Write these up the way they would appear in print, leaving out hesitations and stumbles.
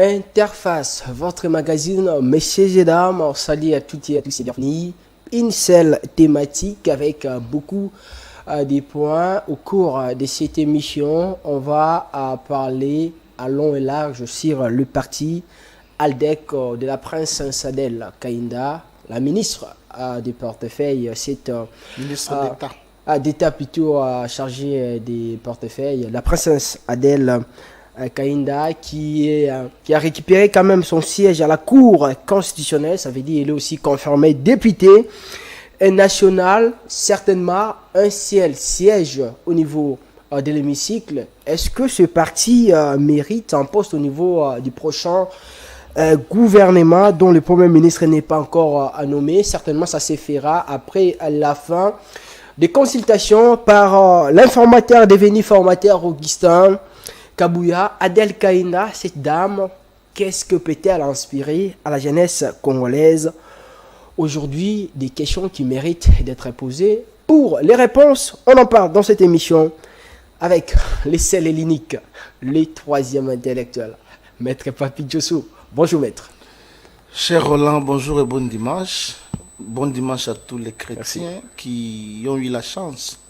Interface, votre magazine, messieurs et dames, salut à toutes et à tous et bienvenue. Une seule thématique avec beaucoup de points. Au cours de cette émission, on va parler à long et large sur le parti ALDEC de la princesse Adèle Kaïnda, la ministre des portefeuilles, c'est ministre d'État. D'État plutôt chargée des portefeuilles, la princesse Adèle Kaïnda qui a récupéré quand même son siège à la Cour constitutionnelle, ça veut dire qu'il est aussi confirmé député national, certainement un seul siège au niveau de l'hémicycle. Est-ce que ce parti mérite un poste au niveau du prochain gouvernement dont le Premier ministre n'est pas encore nommé? Certainement ça se fera après la fin des consultations par l'informateur devenu formateur Augustin Kabouya. Adèle Kaïnda, cette dame, qu'est-ce que peut-elle inspirer à la jeunesse congolaise aujourd'hui? Des questions qui méritent d'être posées. Pour les réponses, on en parle dans cette émission avec les seuls et l'unique, le troisième intellectuel, Maître Papi Djosso. Bonjour Maître. Cher Roland, bonjour et bon dimanche. Bon dimanche à tous les chrétiens qui ont eu la chance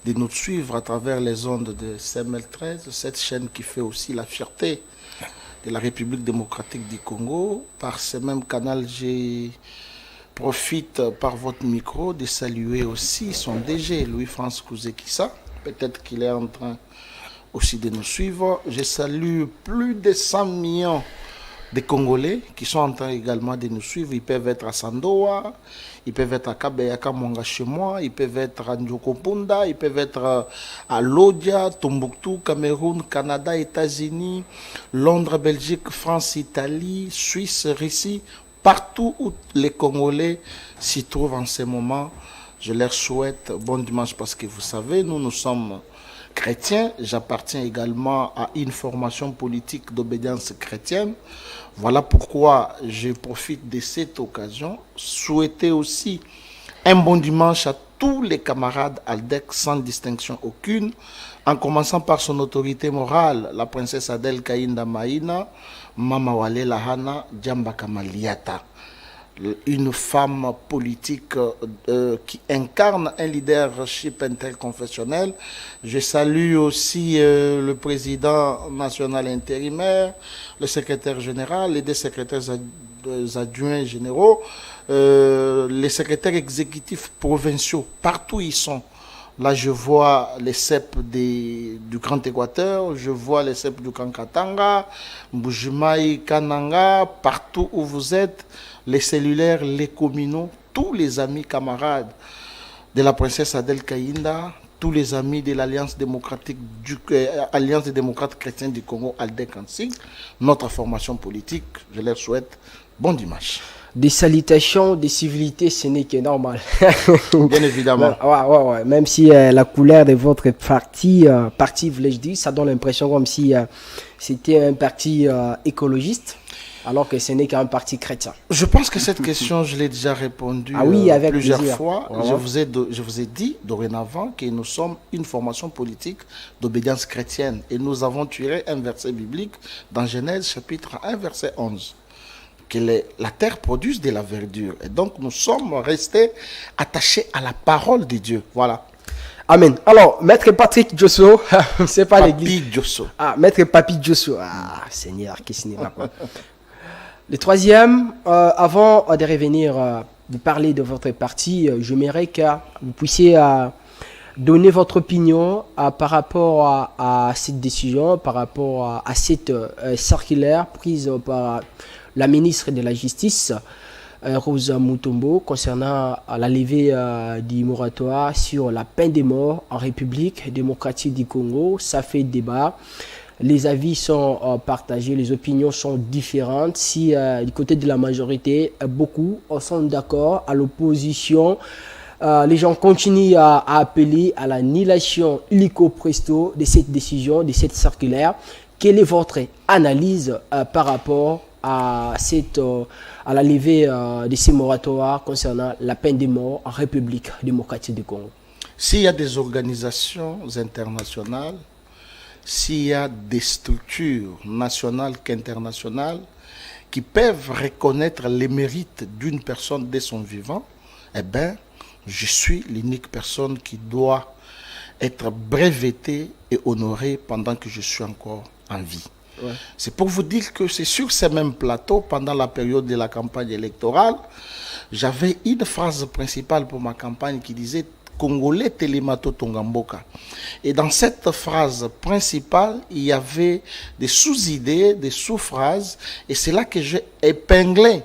de nous suivre à travers les ondes de CML13, cette chaîne qui fait aussi la fierté de la République démocratique du Congo. Par ce même canal, je profite par votre micro de saluer aussi son DG, Louis-France Kouzekissa. Peut-être qu'il est en train aussi de nous suivre. Je salue plus de 100 millions de Congolais qui sont en train également de nous suivre. Ils peuvent être à Sandoa, ils peuvent être à Kabeyaka, Monga chez moi, ils peuvent être à Ndjokopunda, ils peuvent être à Lodja, Tombouctou, Cameroun, Canada, États-Unis, Londres, Belgique, France, Italie, Suisse, Russie, partout où les Congolais s'y trouvent en ce moment. Je leur souhaite bon dimanche parce que vous savez, nous sommes chrétiens. J'appartiens également à une formation politique d'obédience chrétienne. Voilà pourquoi je profite de cette occasion. Souhaiter aussi un bon dimanche à tous les camarades ALDEC sans distinction aucune, en commençant par son autorité morale, la princesse Adèle Kaïnda Maïna, Mama Wale Lahana, Djamba Kamaliata. Une femme politique qui incarne un leadership interconfessionnel. Je salue aussi le président national intérimaire, le secrétaire général, les deux secrétaires adjoints généraux, les secrétaires exécutifs provinciaux, partout où ils sont. Là, je vois les CEP du Grand Équateur, je vois les CEP du Grand Katanga, Mbujimaï, Kananga, partout où vous êtes, les cellulaires, les communaux, tous les amis camarades de la princesse Adèle Kaïnda, tous les amis de l'Alliance démocratique Alliance des démocrates chrétiens du Congo, ALDEC en sigle, notre formation politique, je leur souhaite bon dimanche. Des salutations, des civilités, ce n'est que normal. Bien évidemment. Ouais. Même si la couleur de votre parti, voulais-je dire, ça donne l'impression comme si c'était un parti écologiste, alors que ce n'est qu'un parti chrétien. Je pense que cette question, je l'ai déjà répondu avec plusieurs plaisir. fois. Je vous ai dit dorénavant que nous sommes une formation politique d'obédience chrétienne et nous avons tiré un verset biblique dans Genèse chapitre 1 verset 11. Que la terre produise de la verdure. Et donc, nous sommes restés attachés à la parole de Dieu. Voilà. Amen. Alors, Maître Patrick Djosso, c'est pas l'église. Papi Djosso. Maître Papi Djosso. Seigneur, qu'est-ce qu'il n'est pas. Le troisième, avant de revenir, de parler de votre parti, j'aimerais que vous puissiez donner votre opinion par rapport à cette décision, par rapport à cette circulaire prise par la ministre de la Justice, Rosa Mutombo, concernant la levée du moratoire sur la peine de mort en République démocratique du Congo. Ça fait débat. Les avis sont partagés, les opinions sont différentes. Si du côté de la majorité, beaucoup sont d'accord, à l'opposition, les gens continuent à appeler à l'annulation illico presto de cette décision, de cette circulaire. Quelle est votre analyse par rapport à la levée de ces moratoires concernant la peine de mort en République démocratique du Congo? S'il y a des organisations internationales s'il y a des structures nationales qu'internationales qui peuvent reconnaître les mérites d'une personne dès son vivant, eh bien, je suis l'unique personne qui doit être brevetée et honorée pendant que je suis encore en vie. Ouais. C'est pour vous dire que c'est sur ces mêmes plateaux, pendant la période de la campagne électorale, j'avais une phrase principale pour ma campagne qui disait « Congolais Telemato Tongamboka ». Et dans cette phrase principale, il y avait des sous-idées, des sous-phrases, et c'est là que j'ai épinglé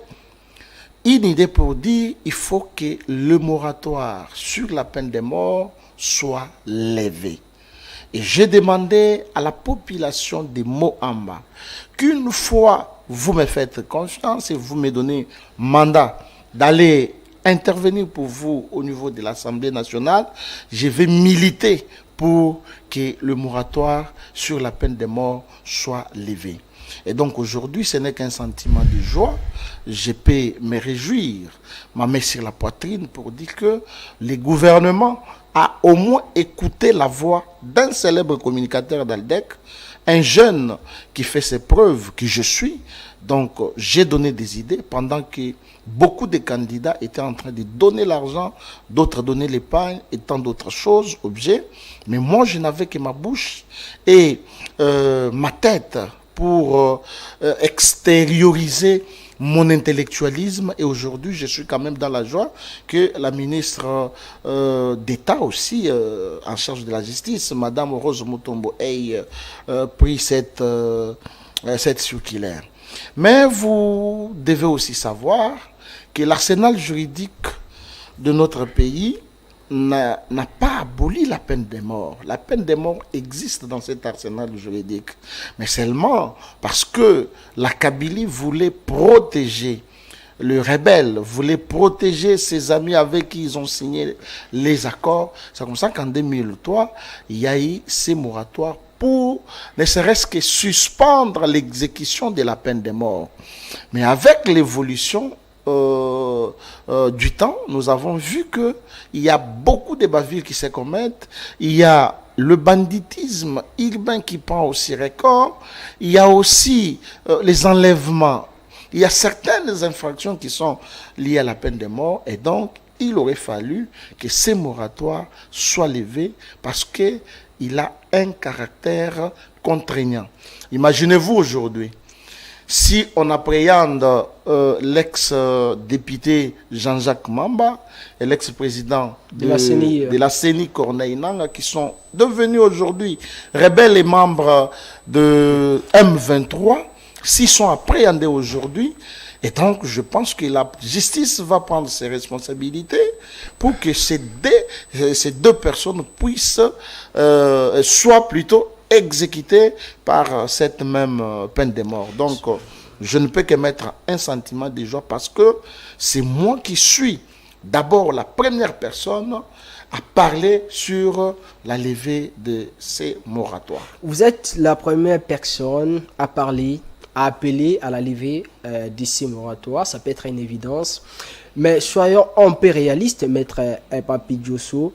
une idée pour dire il faut que le moratoire sur la peine de mort soit levé. Et j'ai demandé à la population de Moamba qu'une fois vous me faites confiance et vous me donnez mandat d'aller intervenir pour vous au niveau de l'Assemblée nationale, je vais militer pour que le moratoire sur la peine de mort soit levé. Et donc aujourd'hui, ce n'est qu'un sentiment de joie. Je peux me réjouir, ma main sur la poitrine pour dire que le gouvernement a au moins écouté la voix d'un célèbre communicateur d'Aldec, un jeune qui fait ses preuves, que je suis. Donc j'ai donné des idées pendant que beaucoup de candidats étaient en train de donner l'argent, d'autres donner l'épargne et tant d'autres choses, objets. Mais moi, je n'avais que ma bouche et ma tête pour extérioriser mon intellectualisme. Et aujourd'hui, je suis quand même dans la joie que la ministre d'État aussi, en charge de la justice, Madame Rose Mutombo, ait pris cette circulaire. Mais vous devez aussi savoir que l'arsenal juridique de notre pays n'a pas aboli la peine de mort. La peine de mort existe dans cet arsenal juridique. Mais seulement parce que la Kabylie voulait protéger le rebelle, voulait protéger ses amis avec qui ils ont signé les accords. C'est comme ça qu'en 2003, il y a eu ces moratoires pour ne serait-ce que suspendre l'exécution de la peine de mort. Mais avec l'évolution du temps, nous avons vu qu'il y a beaucoup de bavures qui se commettent. Il y a le banditisme urbain qui prend aussi record. Il y a aussi les enlèvements. Il y a certaines infractions qui sont liées à la peine de mort. Et donc, il aurait fallu que ces moratoires soient levés parce qu'il a un caractère contraignant. Imaginez-vous aujourd'hui, si on appréhende l'ex-député Jean-Jacques Mamba et l'ex-président de la CENI Corneille Nangaa, qui sont devenus aujourd'hui rebelles et membres de M23, s'ils sont appréhendés aujourd'hui, et donc je pense que la justice va prendre ses responsabilités pour que ces deux personnes puissent, soient plutôt exécuté par cette même peine de mort. Donc, je ne peux que mettre un sentiment de joie parce que c'est moi qui suis d'abord la première personne à parler sur la levée de ces moratoires. Vous êtes la première personne à parler, à appeler à la levée de ces moratoires. Ça peut être une évidence. Mais soyons un peu réalistes, Maître Papi Diosso.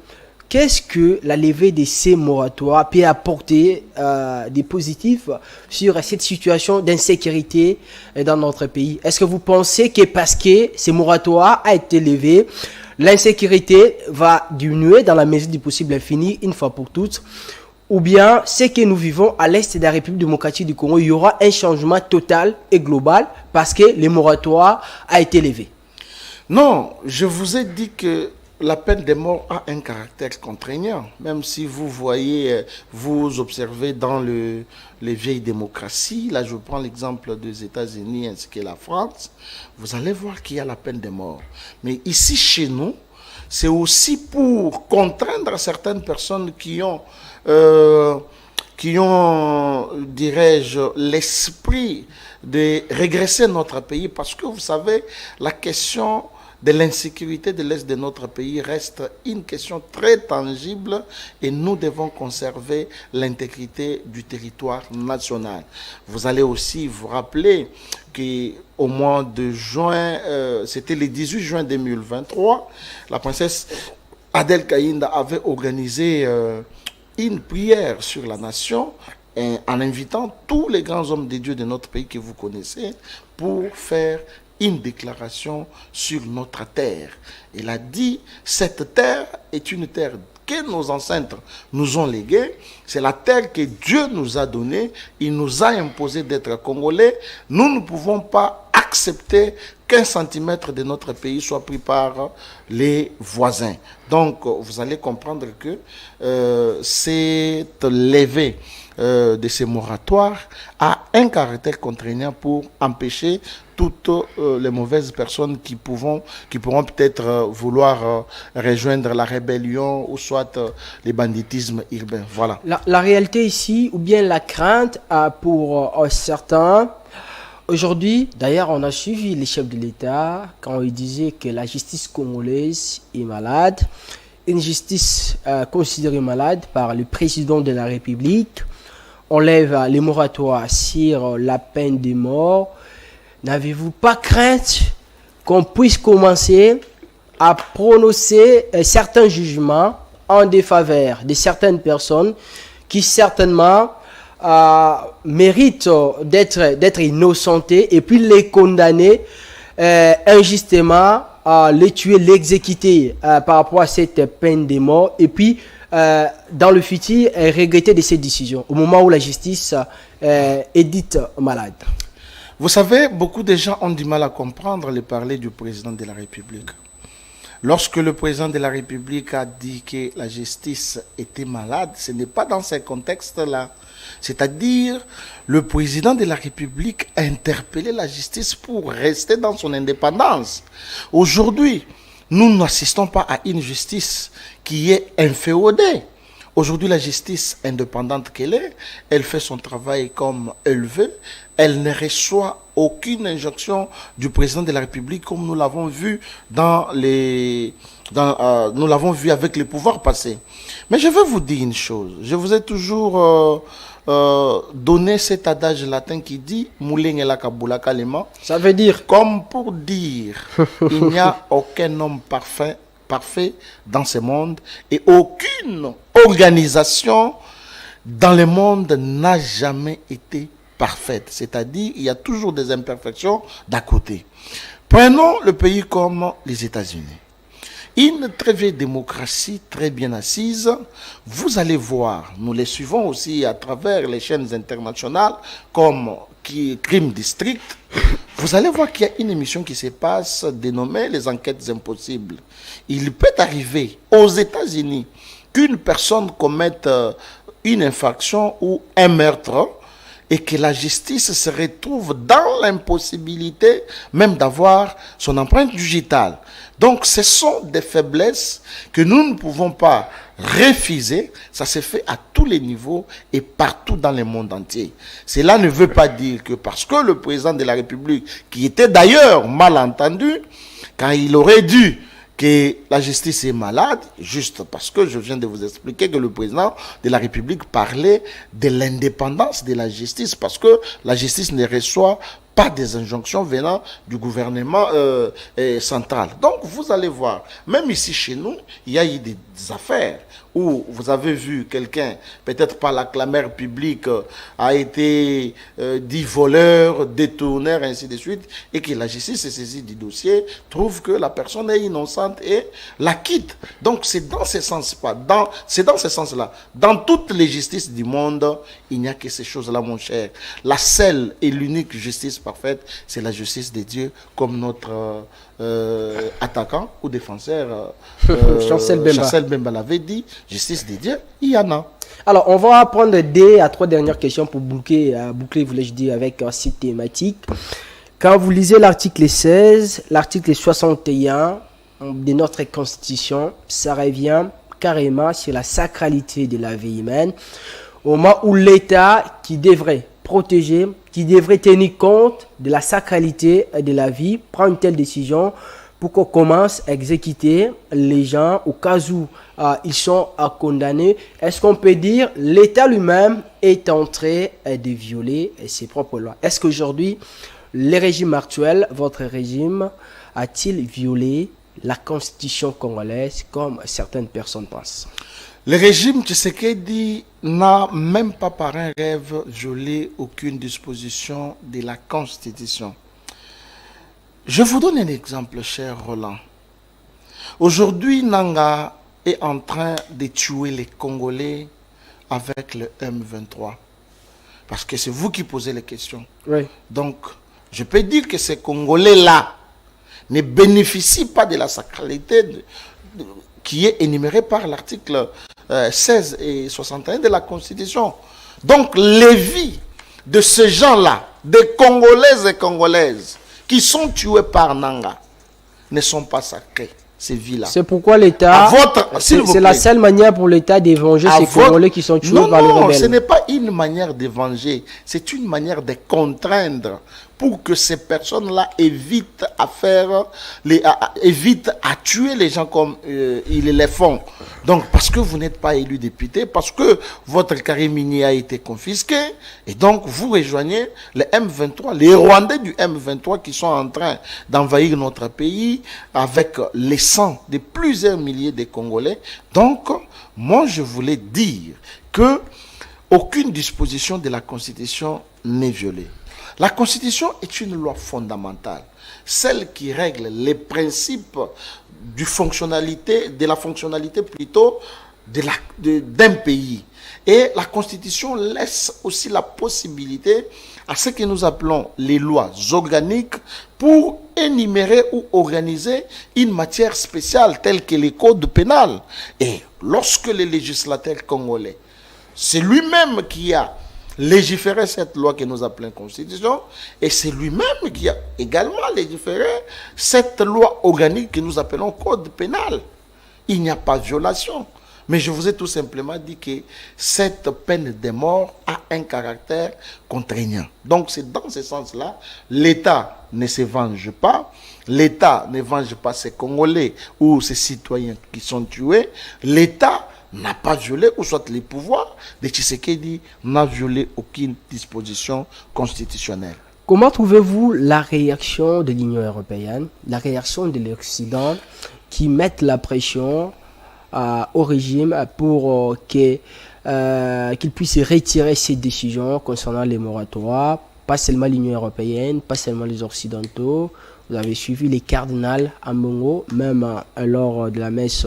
Qu'est-ce que la levée de ces moratoires peut apporter des positifs sur cette situation d'insécurité dans notre pays? Est-ce que vous pensez que parce que ces moratoires a été levé, l'insécurité va diminuer dans la mesure du possible infini une fois pour toutes? Ou bien, ce que nous vivons à l'est de la République démocratique du Congo, il y aura un changement total et global parce que le moratoire a été levé? Non, je vous ai dit que la peine de mort a un caractère contraignant, même si vous voyez, vous observez dans les vieilles démocraties, là je prends l'exemple des États-Unis ainsi que la France, vous allez voir qu'il y a la peine de mort. Mais ici chez nous, c'est aussi pour contraindre certaines personnes qui ont, dirais-je, l'esprit de régresser notre pays, parce que vous savez, la question de l'insécurité de l'Est de notre pays reste une question très tangible et nous devons conserver l'intégrité du territoire national. Vous allez aussi vous rappeler qu'au mois de juin, c'était le 18 juin 2023, la princesse Adèle Kaïnda avait organisé une prière sur la nation en invitant tous les grands hommes de Dieu de notre pays que vous connaissez pour faire une déclaration sur notre terre. Il a dit, cette terre est une terre que nos ancêtres nous ont léguée. C'est la terre que Dieu nous a donnée. Il nous a imposé d'être Congolais. Nous ne pouvons pas accepter qu'un centimètre de notre pays soit pris par les voisins. Donc, vous allez comprendre que cette levée de ces moratoires a un caractère contraignant pour empêcher toutes les mauvaises personnes qui pourront peut-être vouloir rejoindre la rébellion ou soit les banditismes urbains. Voilà. La réalité ici, ou bien la crainte pour certains, aujourd'hui, d'ailleurs, on a suivi les chefs de l'État quand ils disaient que la justice congolaise est malade, une justice considérée malade par le président de la République. On lève les moratoires sur la peine de mort. N'avez-vous pas crainte qu'on puisse commencer à prononcer certains jugements en défaveur de certaines personnes qui certainement méritent d'être innocentées et puis les condamner injustement, les tuer, l'exécuter par rapport à cette peine de mort et puis dans le futur regretter de ces décisions au moment où la justice est dite malade. Vous savez, beaucoup de gens ont du mal à comprendre le parler du président de la République. Lorsque le président de la République a dit que la justice était malade, ce n'est pas dans ces contextes-là. C'est-à-dire, le président de la République a interpellé la justice pour rester dans son indépendance. Aujourd'hui, nous n'assistons pas à une justice qui est inféodée. Aujourd'hui, la justice indépendante qu'elle est, elle fait son travail comme elle veut. Elle ne reçoit aucune injonction du président de la République comme nous l'avons vu nous l'avons vu avec les pouvoirs passés. Mais je veux vous dire une chose. Je vous ai toujours donné cet adage latin qui dit « Moulin la kabula kalema ». Ça veut dire? Comme pour dire il n'y a aucun homme parfait dans ce monde et aucune organisation dans le monde n'a jamais été parfaite. C'est-à-dire il y a toujours des imperfections d'à côté. Prenons le pays comme les États-Unis. Une très vieille démocratie très bien assise, vous allez voir, nous les suivons aussi à travers les chaînes internationales comme Crime District, vous allez voir qu'il y a une émission qui se passe dénommée Les Enquêtes Impossibles. Il peut arriver aux États-Unis qu'une personne commette une infraction ou un meurtre et que la justice se retrouve dans l'impossibilité même d'avoir son empreinte digitale. Donc ce sont des faiblesses que nous ne pouvons pas refuser. Ça se fait à tous les niveaux et partout dans le monde entier. Cela ne veut pas dire que parce que le président de la République, qui était d'ailleurs mal entendu, quand il aurait dû que la justice est malade, juste parce que je viens de vous expliquer que le président de la République parlait de l'indépendance de la justice, parce que la justice ne reçoit pas des injonctions venant du gouvernement central. Donc vous allez voir, même ici chez nous, il y a eu des affaires où vous avez vu quelqu'un, peut-être par la clameur publique, a été dit voleur, détourneur, ainsi de suite, et que la justice s'est saisie du dossier, trouve que la personne est innocente et la quitte. Donc c'est dans ce sens-là. C'est dans ce sens-là. Dans toutes les justices du monde, il n'y a que ces choses-là, mon cher. La seule et l'unique justice parfaite, c'est la justice de Dieu, comme notre attaquant ou défenseur Chancel Bemba l'avait dit, justice de Dieu, il y en a. Alors, on va prendre 2 à 3 dernières questions pour boucler, voulais-je dire, avec cette thématique. Quand vous lisez l'article 16, l'article 61 de notre Constitution, ça revient carrément sur la sacralité de la vie humaine, au moment où l'État qui devrait protéger, qui devrait tenir compte de la sacralité de la vie, prend une telle décision pour qu'on commence à exécuter les gens au cas où ils sont condamnés. Est-ce qu'on peut dire l'État lui-même est en train de violer ses propres lois? Est-ce qu'aujourd'hui, le régime actuel, votre régime, a-t-il violé la constitution congolaise comme certaines personnes pensent? Le régime Tshisekedi n'a même pas par un rêve violé aucune disposition de la Constitution. Je vous donne un exemple, cher Roland. Aujourd'hui, Nanga est en train de tuer les Congolais avec le M23. Parce que c'est vous qui posez les questions. Oui. Donc, je peux dire que ces Congolais-là ne bénéficient pas de la sacralité qui est énumérée par l'article 16 et 61 de la Constitution. Donc, les vies de ces gens-là, des Congolaises et Congolaises, qui sont tués par Nanga, ne sont pas sacrées, ces vies-là. C'est pourquoi l'État, c'est la seule manière pour l'État de venger ces Congolais qui sont tués par les rebelles. Non, ce n'est pas une manière de venger, c'est une manière de contraindre pour que ces personnes-là évitent évitent à tuer les gens comme ils les font. Donc, parce que vous n'êtes pas élu député, parce que votre carré minier a été confisqué, et donc vous rejoignez les M23, les Rwandais du M23 qui sont en train d'envahir notre pays avec les sangs de plusieurs milliers de Congolais. Donc, moi, je voulais dire que aucune disposition de la Constitution n'est violée. La Constitution est une loi fondamentale, celle qui règle les principes de la fonctionnalité plutôt d'un pays. Et la Constitution laisse aussi la possibilité à ce que nous appelons les lois organiques pour énumérer ou organiser une matière spéciale telle que les codes pénals. Et lorsque le législateur congolais, c'est lui-même qui a légiféré cette loi que nous appelons Constitution, et c'est lui-même qui a également légiféré cette loi organique que nous appelons Code pénal. Il n'y a pas de violation. Mais je vous ai tout simplement dit que cette peine de mort a un caractère contraignant. Donc c'est dans ce sens-là, l'État ne se venge pas, l'État ne venge pas ses Congolais ou ses citoyens qui sont tués, l'État n'a pas violé, ou soit les pouvoirs de Tshisekedi n'a violé aucune disposition constitutionnelle. Comment trouvez-vous la réaction de l'Union européenne, la réaction de l'Occident qui mettent la pression au régime pour qu'il puisse retirer ses décisions concernant les moratoires, pas seulement l'Union européenne, pas seulement les Occidentaux. Vous avez suivi les cardinals à Mbongo, même lors de la messe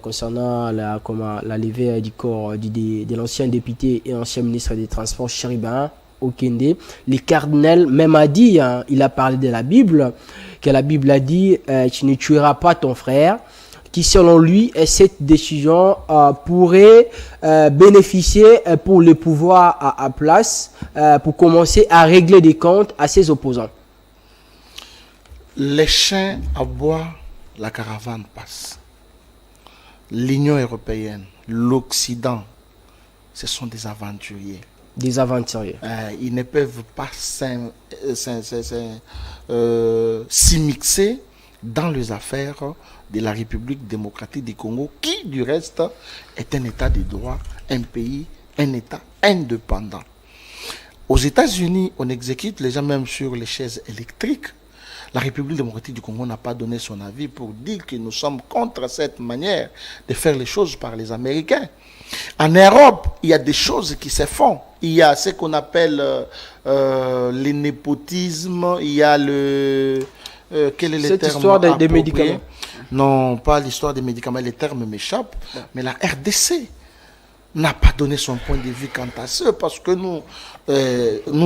concernant la levée du corps de l'ancien député et ancien ministre des Transports, Chéribin Okende. Les cardinals même a dit, il a parlé de la Bible, que la Bible a dit tu ne tueras pas ton frère, qui selon lui, cette décision pourrait bénéficier pour le pouvoir à place, pour commencer à régler des comptes à ses opposants. Les chiens aboient, la caravane passe. L'Union européenne, l'Occident, ce sont des aventuriers. Des aventuriers. Ils ne peuvent pas s'immiscer dans les affaires de la République démocratique du Congo, qui du reste est un État de droit, un pays, un État indépendant. Aux États-Unis, on exécute les gens même sur les chaises électriques. La République démocratique du Congo n'a pas donné son avis pour dire que nous sommes contre cette manière de faire les choses par les Américains. En Europe, il y a des choses qui se font. Il y a ce qu'on appelle le népotisme, il y a quel est le cette terme histoire des médicaments. Non, pas l'histoire des médicaments, les termes m'échappent, mais la RDC n'a pas donné son point de vue quant à ça, parce que nous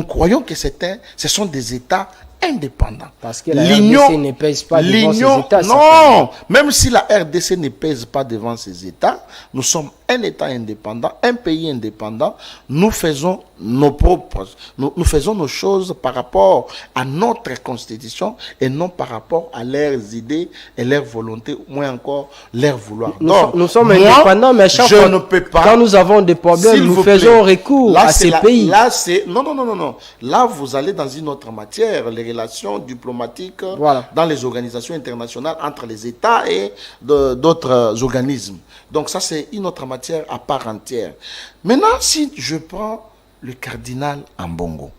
croyons que ce sont des États indépendants. Parce que la RDC ne pèse pas devant ces États. Non, même si la RDC ne pèse pas devant ces États, nous sommes un État indépendant, un pays indépendant. Nous faisons nous faisons nos choses par rapport à notre constitution et non par rapport à leurs idées et leurs volontés, ou moins encore leur vouloir. Nous sommes indépendants, mais à chaque fois, quand nous avons des problèmes, nous faisons recours à ces pays. Non. Là, vous allez dans une autre matière, les relations diplomatiques dans les organisations internationales entre les États et d'autres organismes. Donc ça, c'est une autre matière à part entière. Maintenant, si je prends le cardinal Ambongo,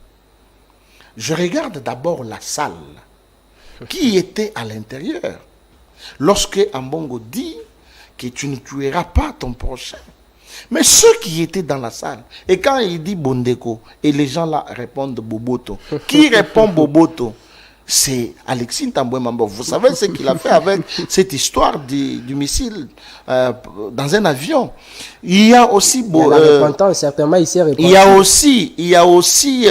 je regarde d'abord la salle. Qui était à l'intérieur? lorsque Ambongo dit que tu ne tueras pas ton prochain. Mais ceux qui étaient dans la salle, et quand il dit Bondeko, et les gens là répondent Boboto, qui répond Boboto? C'est Alexis Tamboué Mambo. Vous savez ce qu'il a fait avec cette histoire du missile dans un avion. Il y a aussi certainement il s'est répandu. Il y a aussi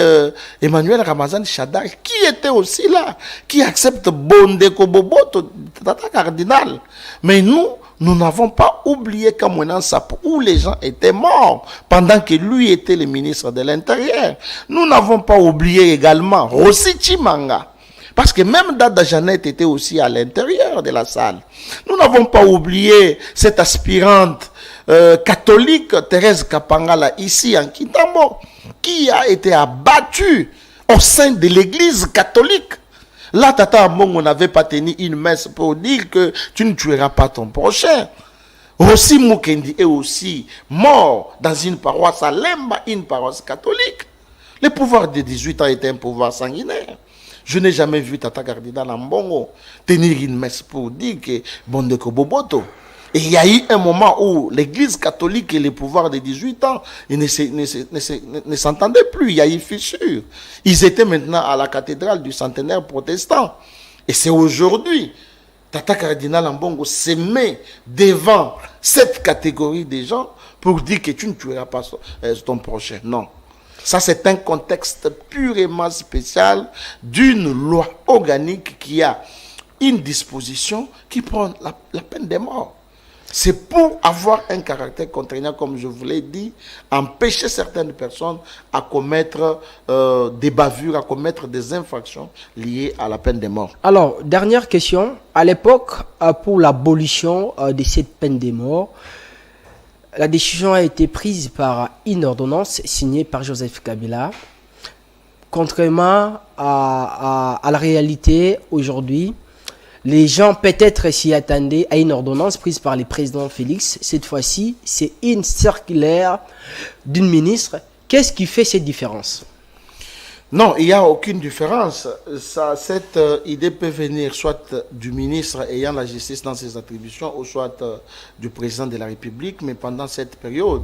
Emmanuel Ramazan Chadar qui était aussi là, qui accepte Bondeko Boboto, Tata Cardinal. Mais nous n'avons pas oublié Kamouenan Sap, où les gens étaient morts pendant que lui était le ministre de l'Intérieur. Nous n'avons pas oublié également Rossi Chimanga. Parce que même Dada Jeannette était aussi à l'intérieur de la salle. Nous n'avons pas oublié cette aspirante catholique, Thérèse Kapangala, ici en Kintambo, qui a été abattue au sein de l'église catholique. Là, Tata Ambongo n'avait pas tenu une messe pour dire que tu ne tueras pas ton prochain. Rossi Mukendi est aussi mort dans une paroisse à Lemba, une paroisse catholique. Le pouvoir de 18 ans était un pouvoir sanguinaire. Je n'ai jamais vu Tata Cardinal Ambongo tenir une messe pour dire que Bondeko Boboto. Et il y a eu un moment où l'église catholique et les pouvoirs de 18 ans ne s'entendaient plus. Il y a eu fissure. Ils étaient maintenant à la cathédrale du centenaire protestant. Et c'est aujourd'hui, Tata Cardinal Ambongo se met devant cette catégorie de gens pour dire que tu ne tueras pas ton prochain. Non. Ça, c'est un contexte purement spécial d'une loi organique qui a une disposition qui prend la peine de mort. C'est pour avoir un caractère contraignant, comme je vous l'ai dit, empêcher certaines personnes à commettre des bavures, à commettre des infractions liées à la peine de mort. Alors, dernière question. À l'époque, pour l'abolition de cette peine de mort, la décision a été prise par une ordonnance signée par Joseph Kabila. Contrairement à la réalité aujourd'hui, les gens peut-être s'y attendaient à une ordonnance prise par le président Félix. Cette fois-ci, c'est une circulaire d'une ministre. Qu'est-ce qui fait cette différence? Non, il n'y a aucune différence. Cette idée peut venir soit du ministre ayant la justice dans ses attributions, ou soit du président de la République. Mais pendant cette période,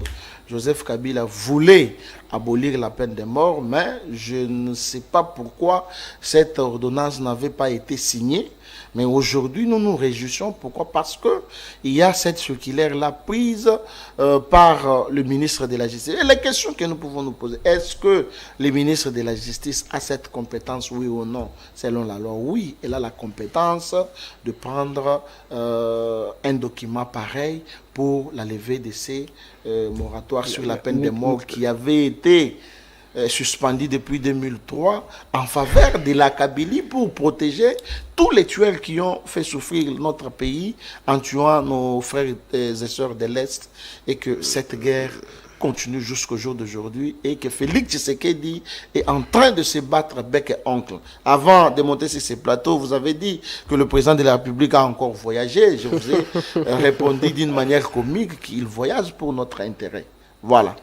Joseph Kabila voulait abolir la peine de mort, mais je ne sais pas pourquoi cette ordonnance n'avait pas été signée. Mais aujourd'hui, nous nous réjouissons. Pourquoi? Parce qu'il y a cette circulaire-là prise par le ministre de la Justice. Et la question que nous pouvons nous poser, est-ce que le ministre de la Justice a cette compétence, oui ou non? Selon la loi, oui. Elle a la compétence de prendre un document pareil pour la levée de ces moratoires sur la peine de mort qui avait été suspendu depuis 2003 en faveur de la Kabylie pour protéger tous les tueurs qui ont fait souffrir notre pays en tuant nos frères et sœurs de l'Est, et que cette guerre continue jusqu'au jour d'aujourd'hui et que Félix Tshisekedi est en train de se battre bec et oncle. Avant de monter sur ces plateaux, vous avez dit que le président de la République a encore voyagé. Je vous ai répondu d'une manière comique qu'il voyage pour notre intérêt. Voilà.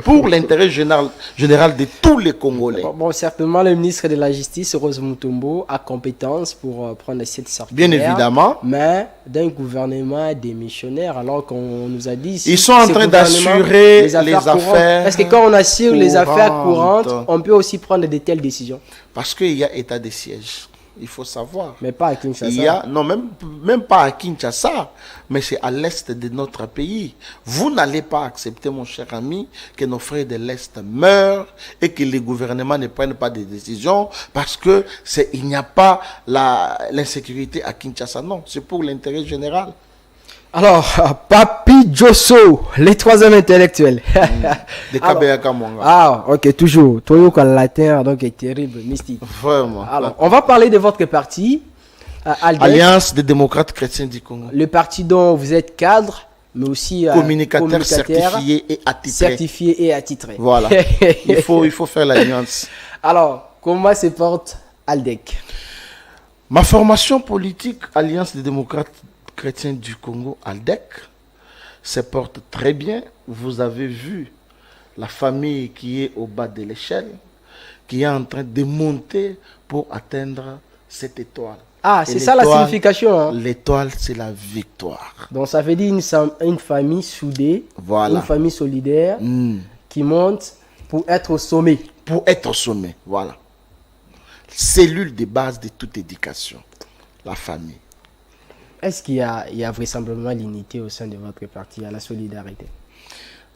Pour l'intérêt général de tous les Congolais. Bon, certainement, le ministre de la Justice, Rose Mutombo, a compétence pour prendre cette sortie. Bien évidemment. Mais d'un gouvernement démissionnaire, alors qu'on nous a dit... Ils sont en train d'assurer les affaires. Est-ce que quand on assure les affaires courantes, on peut aussi prendre de telles décisions? Parce qu'il y a état de siège. Il faut savoir. Mais pas à Kinshasa. Non, même pas à Kinshasa, mais c'est à l'est de notre pays. Vous n'allez pas accepter, mon cher ami, que nos frères de l'Est meurent et que les gouvernements ne prennent pas de décisions parce que il n'y a pas l'insécurité à Kinshasa. Non, c'est pour l'intérêt général. Alors, Papi Josso, les troisième intellectuels. De Kabeyaka Mwanga. Ah, ok, toujours. Toi, latin, donc terrible, mystique. Vraiment. Alors, on va parler de votre parti, ALDEC, Alliance des démocrates chrétiens du Congo. Le parti dont vous êtes cadre, mais aussi communicateur certifié et attitré. Certifié et attitré. Voilà. il faut faire l'alliance. Alors, comment se porte ALDEC? Ma formation politique, Alliance des démocrates chrétiens du Congo, ALDEC, se porte très bien. Vous avez vu la famille qui est au bas de l'échelle, qui est en train de monter pour atteindre cette étoile. Ah, c'est ça la signification. Hein. L'étoile, c'est la victoire. Donc ça veut dire une famille soudée, Voilà. une famille solidaire qui monte pour être au sommet. Pour être au sommet, voilà. Cellule de base de toute éducation, la famille. Est-ce qu'il y a vraisemblablement l'unité au sein de votre parti, à la solidarité?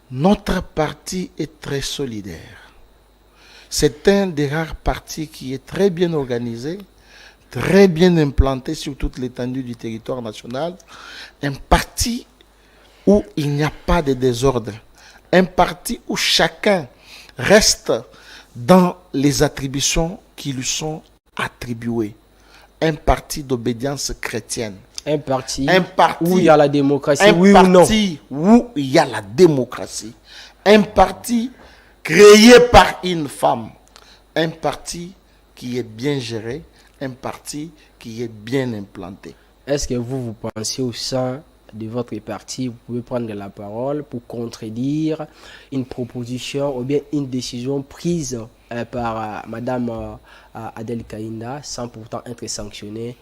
Notre parti est très solidaire. C'est un des rares partis qui est très bien organisé, très bien implanté sur toute l'étendue du territoire national. Un parti où il n'y a pas de désordre. Un parti où chacun reste dans les attributions qui lui sont attribuées. Un parti d'obédience chrétienne. Un parti où il y a la démocratie, oui ou non. Un parti où il y a la démocratie. Un parti créé par une femme. Un parti qui est bien géré. Un parti qui est bien implanté. Est-ce que vous pensez au sein de votre parti, vous pouvez prendre la parole pour contredire une proposition ou bien une décision prise par Madame Adel Kaïnda sans pourtant être sanctionnée?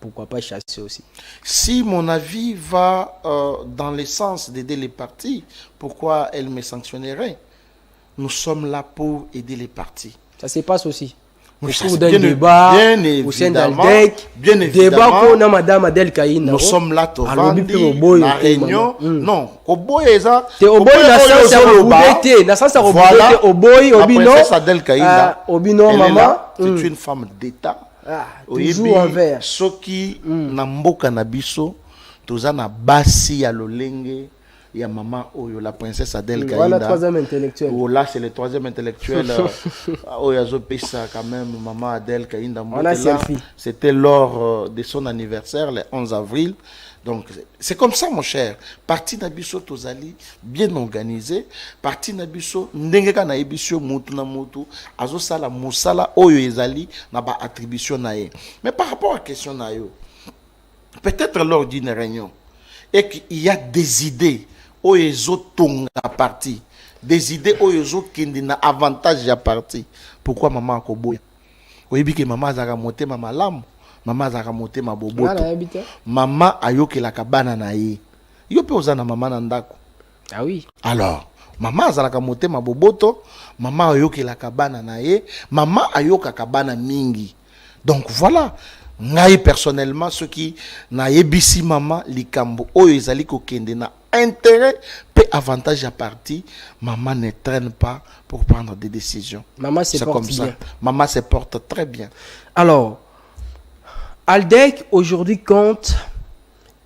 Pourquoi pas chasser aussi? Si mon avis va dans le sens d'aider les partis, pourquoi elle me sanctionnerait? Nous sommes là pour aider les partis. Ça se passe aussi. Au Ça, cours c'est d'un bien débat, bien au sein évidemment, d'Aldec, bien débat évidemment, qu'on a Madame Adel Kaïnda. nous sommes là pour Alors, vendre la réunion. Non, au boy, ça. T'es au boy, na sens à rebouder, na sens à rebouder, au boy, au bino. La princesse Adel Kaïnda, au bino, maman. C'est une femme d'État. Toujours envers. Ce qui na mboka na biso, toza na basi ya lolenge. Il y a maman Oyo, la princesse Adel Kaïnda. Voilà, troisième intellectuel. Oh, là, c'est le troisième intellectuel. Oyo Pesa, quand même, maman Adel Kaïnda. C'était lors de son anniversaire, le 11 avril. Donc, c'est comme ça, mon cher. Parti Nabiso Tozali, bien organisé. Parti Nabiso, Ndengeka na ebisio mutu na mutu. Azo sala musala, Oyo ezali, na ba attribution na ye. Mais par rapport à la question na yo, peut-être lors d'une réunion, et qu'il y a des idées, Oyo tonga parti, des idées Oyo kende na avantage ya parti. Pourquoi maman akoboya? Oyebi ke maman azaka monter mama lam, maman azaka monter ma boboto. Maman ayoke la kabana na ye. Yo pe ozana maman na ndako. Ah oui. Alors, maman azalaka monter ma boboto, maman ayoke la kabana na ye, maman ayoka kabana mingi. Donc voilà. Ngai personnellement, ceux qui na yebisi maman likambo oyo ezali ko kende na intérêt pe avantage à parti, maman ne traîne pas pour prendre des décisions. Maman se porte bien. Ça. Maman se porte très bien. Alors, Aldec aujourd'hui compte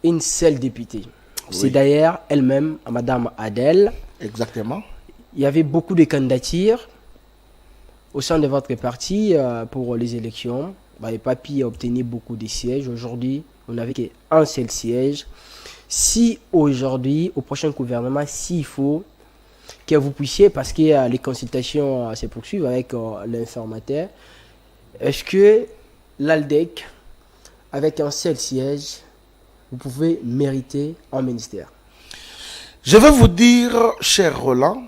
une seule députée. Oui. C'est d'ailleurs elle-même, Madame Adel. Exactement. Il y avait beaucoup de candidatures au sein de votre parti pour les élections. Et Papi a obtenu beaucoup de sièges. Aujourd'hui, on n'avait qu'un seul siège. Si aujourd'hui, au prochain gouvernement, s'il faut que vous puissiez, parce que les consultations se poursuivent avec l'informateur, est-ce que l'ALDEC, avec un seul siège, vous pouvez mériter un ministère? Je vais vous dire, cher Roland,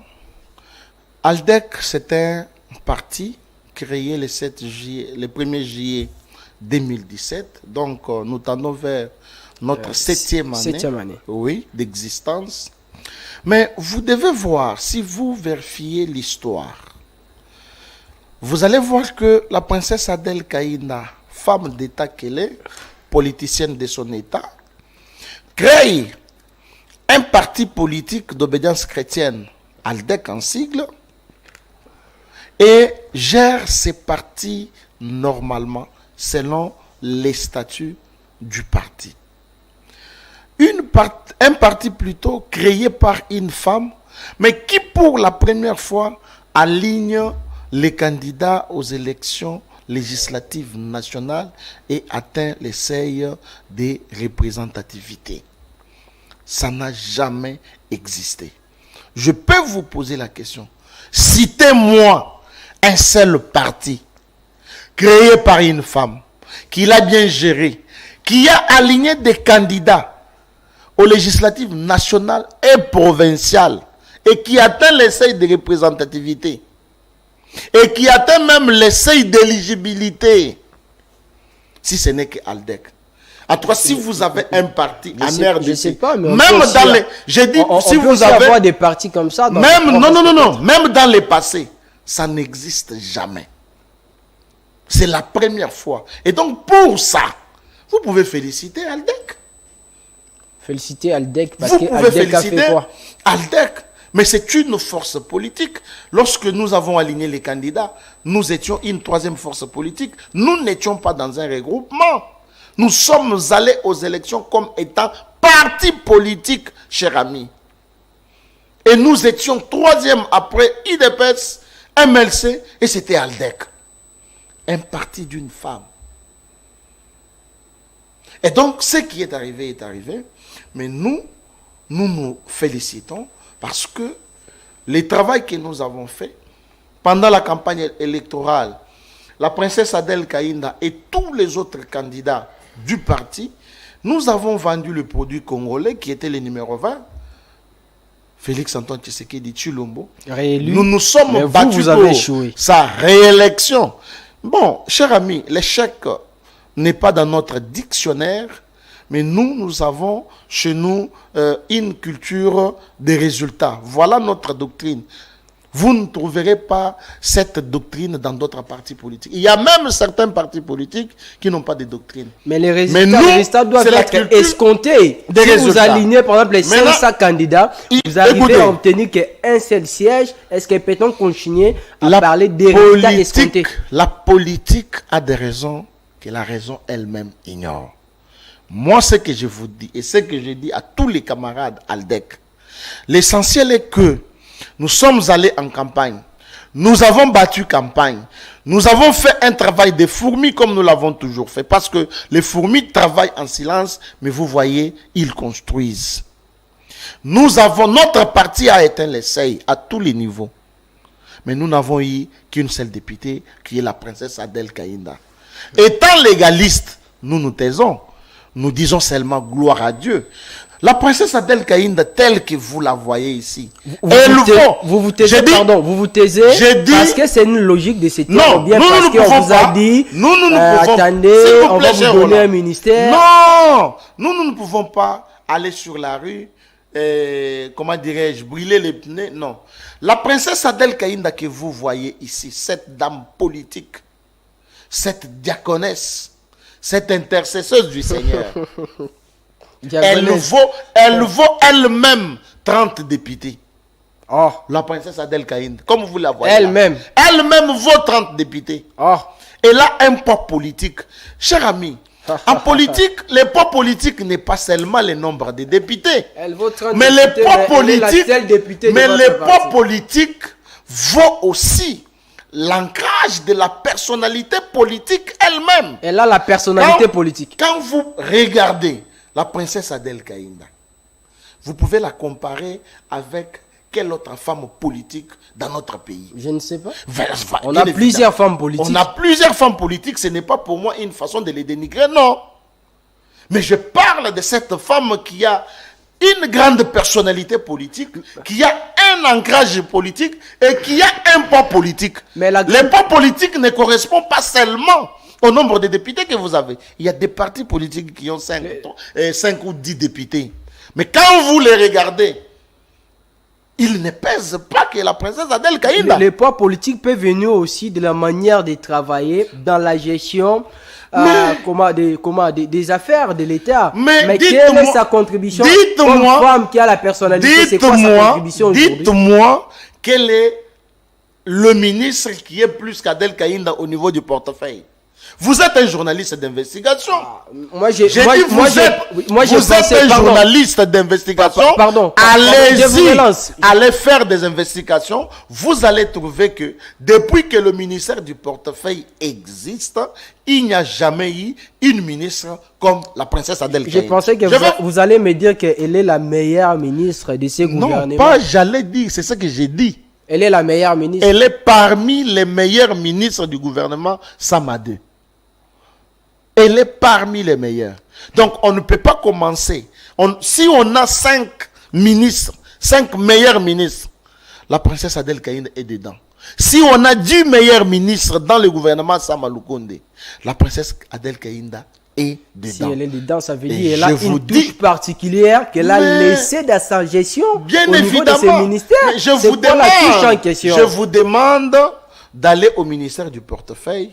ALDEC, c'est un parti créé le 1er juillet 2017. Donc, nous tendons vers notre septième année, oui, d'existence. Mais vous devez voir, si vous vérifiez l'histoire, vous allez voir que la princesse Adel Kaïnda, femme d'État qu'elle est, politicienne de son État, crée un parti politique d'obédience chrétienne, ALDEC en sigle, et gère ses partis normalement selon les statuts du parti. Un parti plutôt créé par une femme, mais qui pour la première fois aligne les candidats aux élections législatives nationales et atteint les seuils de représentativité. Ça n'a jamais existé. Je peux vous poser la question. Citez-moi un seul parti créé par une femme, qui l'a bien géré, qui a aligné des candidats aux législatives nationales et provinciales et qui atteint les seuils de représentativité et qui atteint même les seuils d'éligibilité. si ce n'est que Aldec. En tout cas, si vous avez un parti en RDC, je sais pas, mais même dans les, j'ai dit, si vous avez avoir des partis comme ça, même non, même dans le passé, ça n'existe jamais. C'est la première fois. Et donc pour ça, vous pouvez féliciter Aldec. Féliciter Aldec parce que Aldec a fait quoi? Aldec, mais c'est une force politique. Lorsque nous avons aligné les candidats, nous étions une troisième force politique. Nous n'étions pas dans un regroupement. Nous sommes allés aux élections comme étant parti politique, cher ami. Et nous étions troisième après IDPS, MLC, et c'était Aldec. Un parti d'une femme. Et donc, ce qui est arrivé, mais nous nous félicitons parce que le travail que nous avons fait pendant la campagne électorale, la princesse Adel Kaïnda et tous les autres candidats du parti, nous avons vendu le produit congolais qui était le numéro 20, Félix Antoine Tshisekedi Tshilombo. Réélu. Nous nous sommes battus vous avez pour échoué. Sa réélection. Bon, cher ami, l'échec n'est pas dans notre dictionnaire, mais nous avons chez nous une culture des résultats. Voilà notre doctrine. Vous ne trouverez pas cette doctrine dans d'autres partis politiques. Il y a même certains partis politiques qui n'ont pas de doctrine. Mais les résultats doivent être escomptés. Si vous alignez, par exemple, les 500 candidats, vous arrivez à obtenir qu'un seul siège, est-ce que peut-on continuer à parler des résultats escomptés? La politique a des raisons que la raison elle-même ignore. Moi, ce que je vous dis, et ce que je dis à tous les camarades Aldec, l'essentiel est que nous sommes allés en campagne. Nous avons battu campagne. Nous avons fait un travail de fourmis comme nous l'avons toujours fait. Parce que les fourmis travaillent en silence, mais vous voyez, ils construisent. Notre parti a éteint l'essai à tous les niveaux. Mais nous n'avons eu qu'une seule députée, qui est la princesse Adel Kaïnda. Étant légaliste, nous nous taisons. Nous disons seulement gloire à Dieu. La princesse Adel Kaïnda, telle que vous la voyez ici, vous vous taisez parce que c'est une logique de cette non, bien parce qu'on vous a dit attendez, on va vous donner un ministère. Non, nous ne pouvons pas aller sur la rue, comment dirais-je, brûler les pneus. Non. La princesse Adel Kaïnda que vous voyez ici, cette dame politique, cette diaconesse, cette intercesseuse du Seigneur, elle vaut elle-même 30 députés. Oh. La princesse Adel Kaïnda, comme vous la voyez. Elle-même vaut 30 députés. Oh. Elle a un poids politique. Cher ami, en politique, le poids politique n'est pas seulement le nombre de députés. Elle vaut 30 mais députés, le poids politique vaut aussi l'ancrage de la personnalité politique elle-même. Elle a la personnalité politique. Quand vous regardez la princesse Adel Kaïnda, vous pouvez la comparer avec quelle autre femme politique dans notre pays? Je ne sais pas. On a plusieurs femmes politiques. On a plusieurs femmes politiques. Ce n'est pas pour moi une façon de les dénigrer, non. Mais je parle de cette femme qui a une grande personnalité politique, qui a un ancrage politique et qui a un poids politique. Mais le poids politique ne correspond pas seulement au nombre de députés que vous avez. Il y a des partis politiques qui ont 5 ou 10 députés. Mais quand vous les regardez, ils ne pèsent pas que la princesse Adel Kaïnda. Le poids politique peut venir aussi de la manière de travailler dans la gestion des affaires de l'État. Mais quelle est sa contribution comme femme qui a la personnalité? C'est quoi sa contribution aujourd'hui? Dites-moi quel est le ministre qui est plus qu'Adel Kaïnda au niveau du portefeuille. Vous êtes un journaliste d'investigation. Vous êtes un journaliste d'investigation. Allez faire des investigations. Vous allez trouver que depuis que le ministère du portefeuille existe, il n'y a jamais eu une ministre comme la princesse Adel Kaïnda. Je pensais que vous allez me dire qu'elle est la meilleure ministre de ce gouvernement. Non, pas j'allais dire, c'est ce que j'ai dit. Elle est la meilleure ministre. Elle est parmi les meilleurs ministres du gouvernement Samadé. Elle est parmi les meilleurs. Donc, on ne peut pas commencer. Si on a 5 ministres, 5 meilleurs ministres, la princesse Adel Kaïnda est dedans. Si on a 10 meilleurs ministres dans le gouvernement Sama Lukonde, la princesse Adel Kainda est dedans. Si elle est dedans, ça veut dire qu'elle a une touche particulière qu'elle a laissée dans sa gestion bien au niveau de ses évidemment. ministères. Mais je vous demande d'aller au ministère du portefeuille.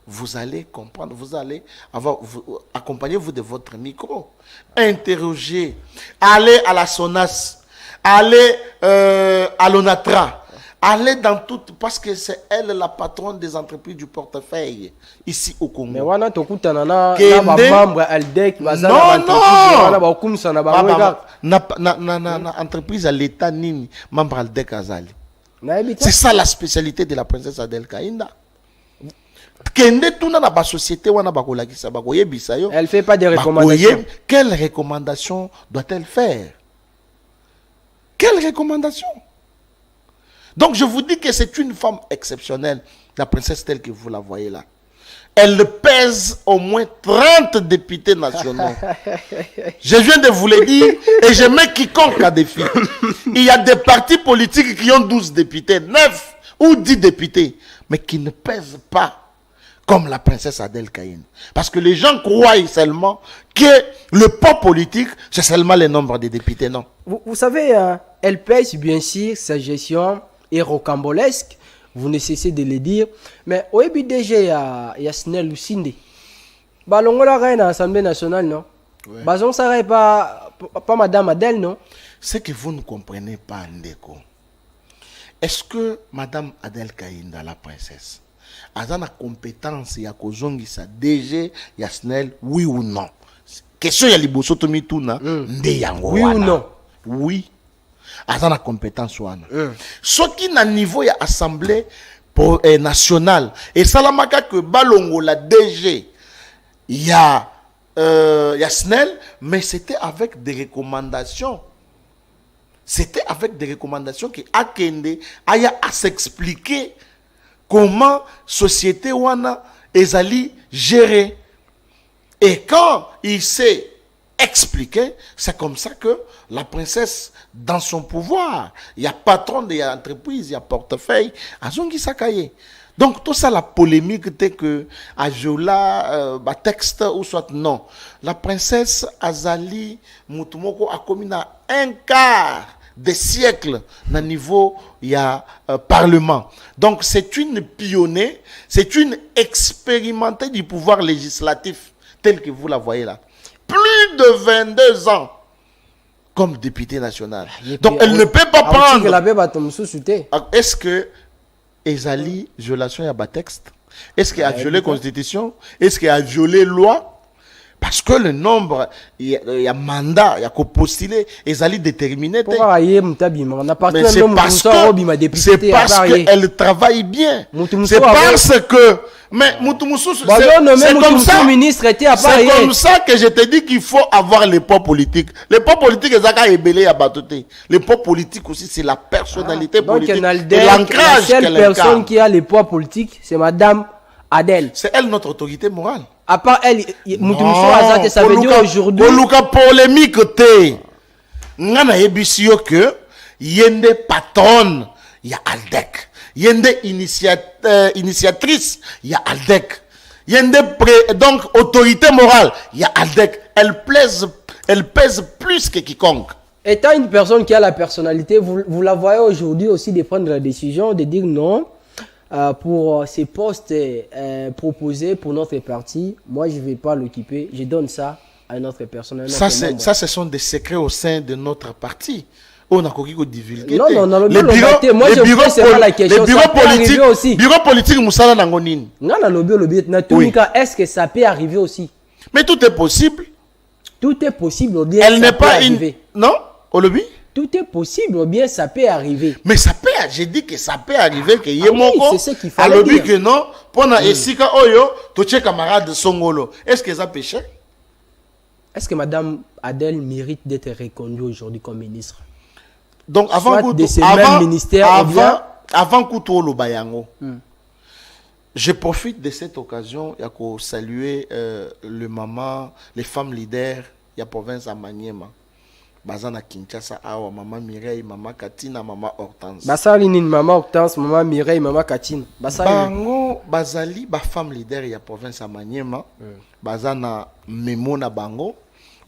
Vous allez comprendre, vous allez accompagnez-vous de votre micro, interrogez, allez à la SONAS, allez à l'ONATRA, allez dans toutes, parce que c'est elle la patronne des entreprises du portefeuille ici au Congo. Mais wana tokutana na membre Aldec bazana na entreprise à l'état nini membre Aldec azali. C'est ça la spécialité de la princesse Adel Kainda. Elle fait pas de recommandations. Quelle recommandation doit-elle faire? Quelle recommandation? Donc je vous dis que c'est une femme exceptionnelle, la princesse telle que vous la voyez là. Elle pèse au moins 30 députés nationaux. Je viens de vous le dire et je mets quiconque à défi. Il y a des partis politiques qui ont 12 députés, 9 ou 10 députés, mais qui ne pèsent pas comme la princesse Adel Kainda. Parce que les gens croient seulement que le poids politique, c'est seulement le nombre de députés. Non. Vous savez, elle pèse bien sûr, sa gestion est rocambolesque. Vous ne cessez de le dire. Mais au déjà, il y a Snell Lucinde. Balongola Reine à l'Assemblée nationale, non? Bazon Saray pas Madame Adel, non? Ce que vous ne comprenez pas, Ndeko. Est-ce que Madame Adel Kainda, la princesse, a la compétence ya kozongi sa DG ya Snell, oui ou non? Question ya liboso to mituna nde yango oui ou non? Oui. A la compétence wana. Ce qui na niveau ya assemblée nationale et salamaka que balongo la DG ya Snell, mais c'était avec des recommandations. C'était avec des recommandations que Akende aya à s'expliquer comment société wana ezali gérée. Et quand il s'est expliqué, c'est comme ça que la princesse, dans son pouvoir, il y a patron de l'entreprise, il y a portefeuille, azongi sakaye. Donc tout ça, la polémique, c'est que Ajola, texte ou soit non. La princesse Azali Mutumoko a commis un quart des siècles au niveau il y a parlement. Donc c'est une pionnière, c'est une expérimentée du pouvoir législatif tel que vous la voyez là. Plus de 22 ans comme député national. Donc elle ne peut pas prendre. Est-ce que Ezali violation à texte? Est-ce qu'il a violé la constitution? Est-ce qu'il a violé loi? Parce que le nombre, il y a mandat, il y a qu'au postuler, Ezali déterminé. Mais c'est parce qu'elle travaille bien. C'est parce que mais c'est comme ça que je te dis qu'il faut avoir les poids politiques. Les poids politiques, les poids politiques aussi, c'est la personnalité politique et l'ancrage qu'elle incarne. La seule personne qui a les poids politiques, c'est Madame Adel. C'est elle notre autorité morale. À part elle, ça veut dire aujourd'hui. Polémique te. Ngana ebisio que yende patronne ya Aldec. Yende initiatrice ya Aldec. Yende donc autorité morale ya Aldec. Elle pèse plus que quiconque. Étant une personne qui a la personnalité, vous la voyez aujourd'hui aussi de prendre la décision de dire non. Pour ces postes proposés pour notre parti, moi je ne vais pas l'occuper, je donne ça à notre personne. Ça, ce sont des secrets au sein de notre parti. On a quoi divulguer. Non, les bureaux, moi je pose seulement la question. Les bureaux politiques aussi. Bureau politique, Moussala Nangonine. Non, est-ce que ça peut arriver aussi? Mais tout est possible. Tout est possible. Elle n'est pas une. Non, au lobby. Tout est possible, ou bien ça peut arriver. Mais ça peut, j'ai dit que ça peut arriver que c'est ce qu'il fallait dire. Que non, pendant Esika Oyo, tu es camarade de Songolo. Est-ce que ça péché? Est-ce que Madame Adel mérite d'être reconduite aujourd'hui comme ministre? Donc avant Koutou Bayango, je profite de cette occasion pour saluer les mamans, les femmes leaders de la province à Maniema. Bazana Kinshasa awa maman Mireille, maman Katina, maman Hortense. Basali nini maman Hortense, maman Mireille, maman Katina. Basali. Bango bazali ba femme leader ya province ya Maniema. Bazana memo na bango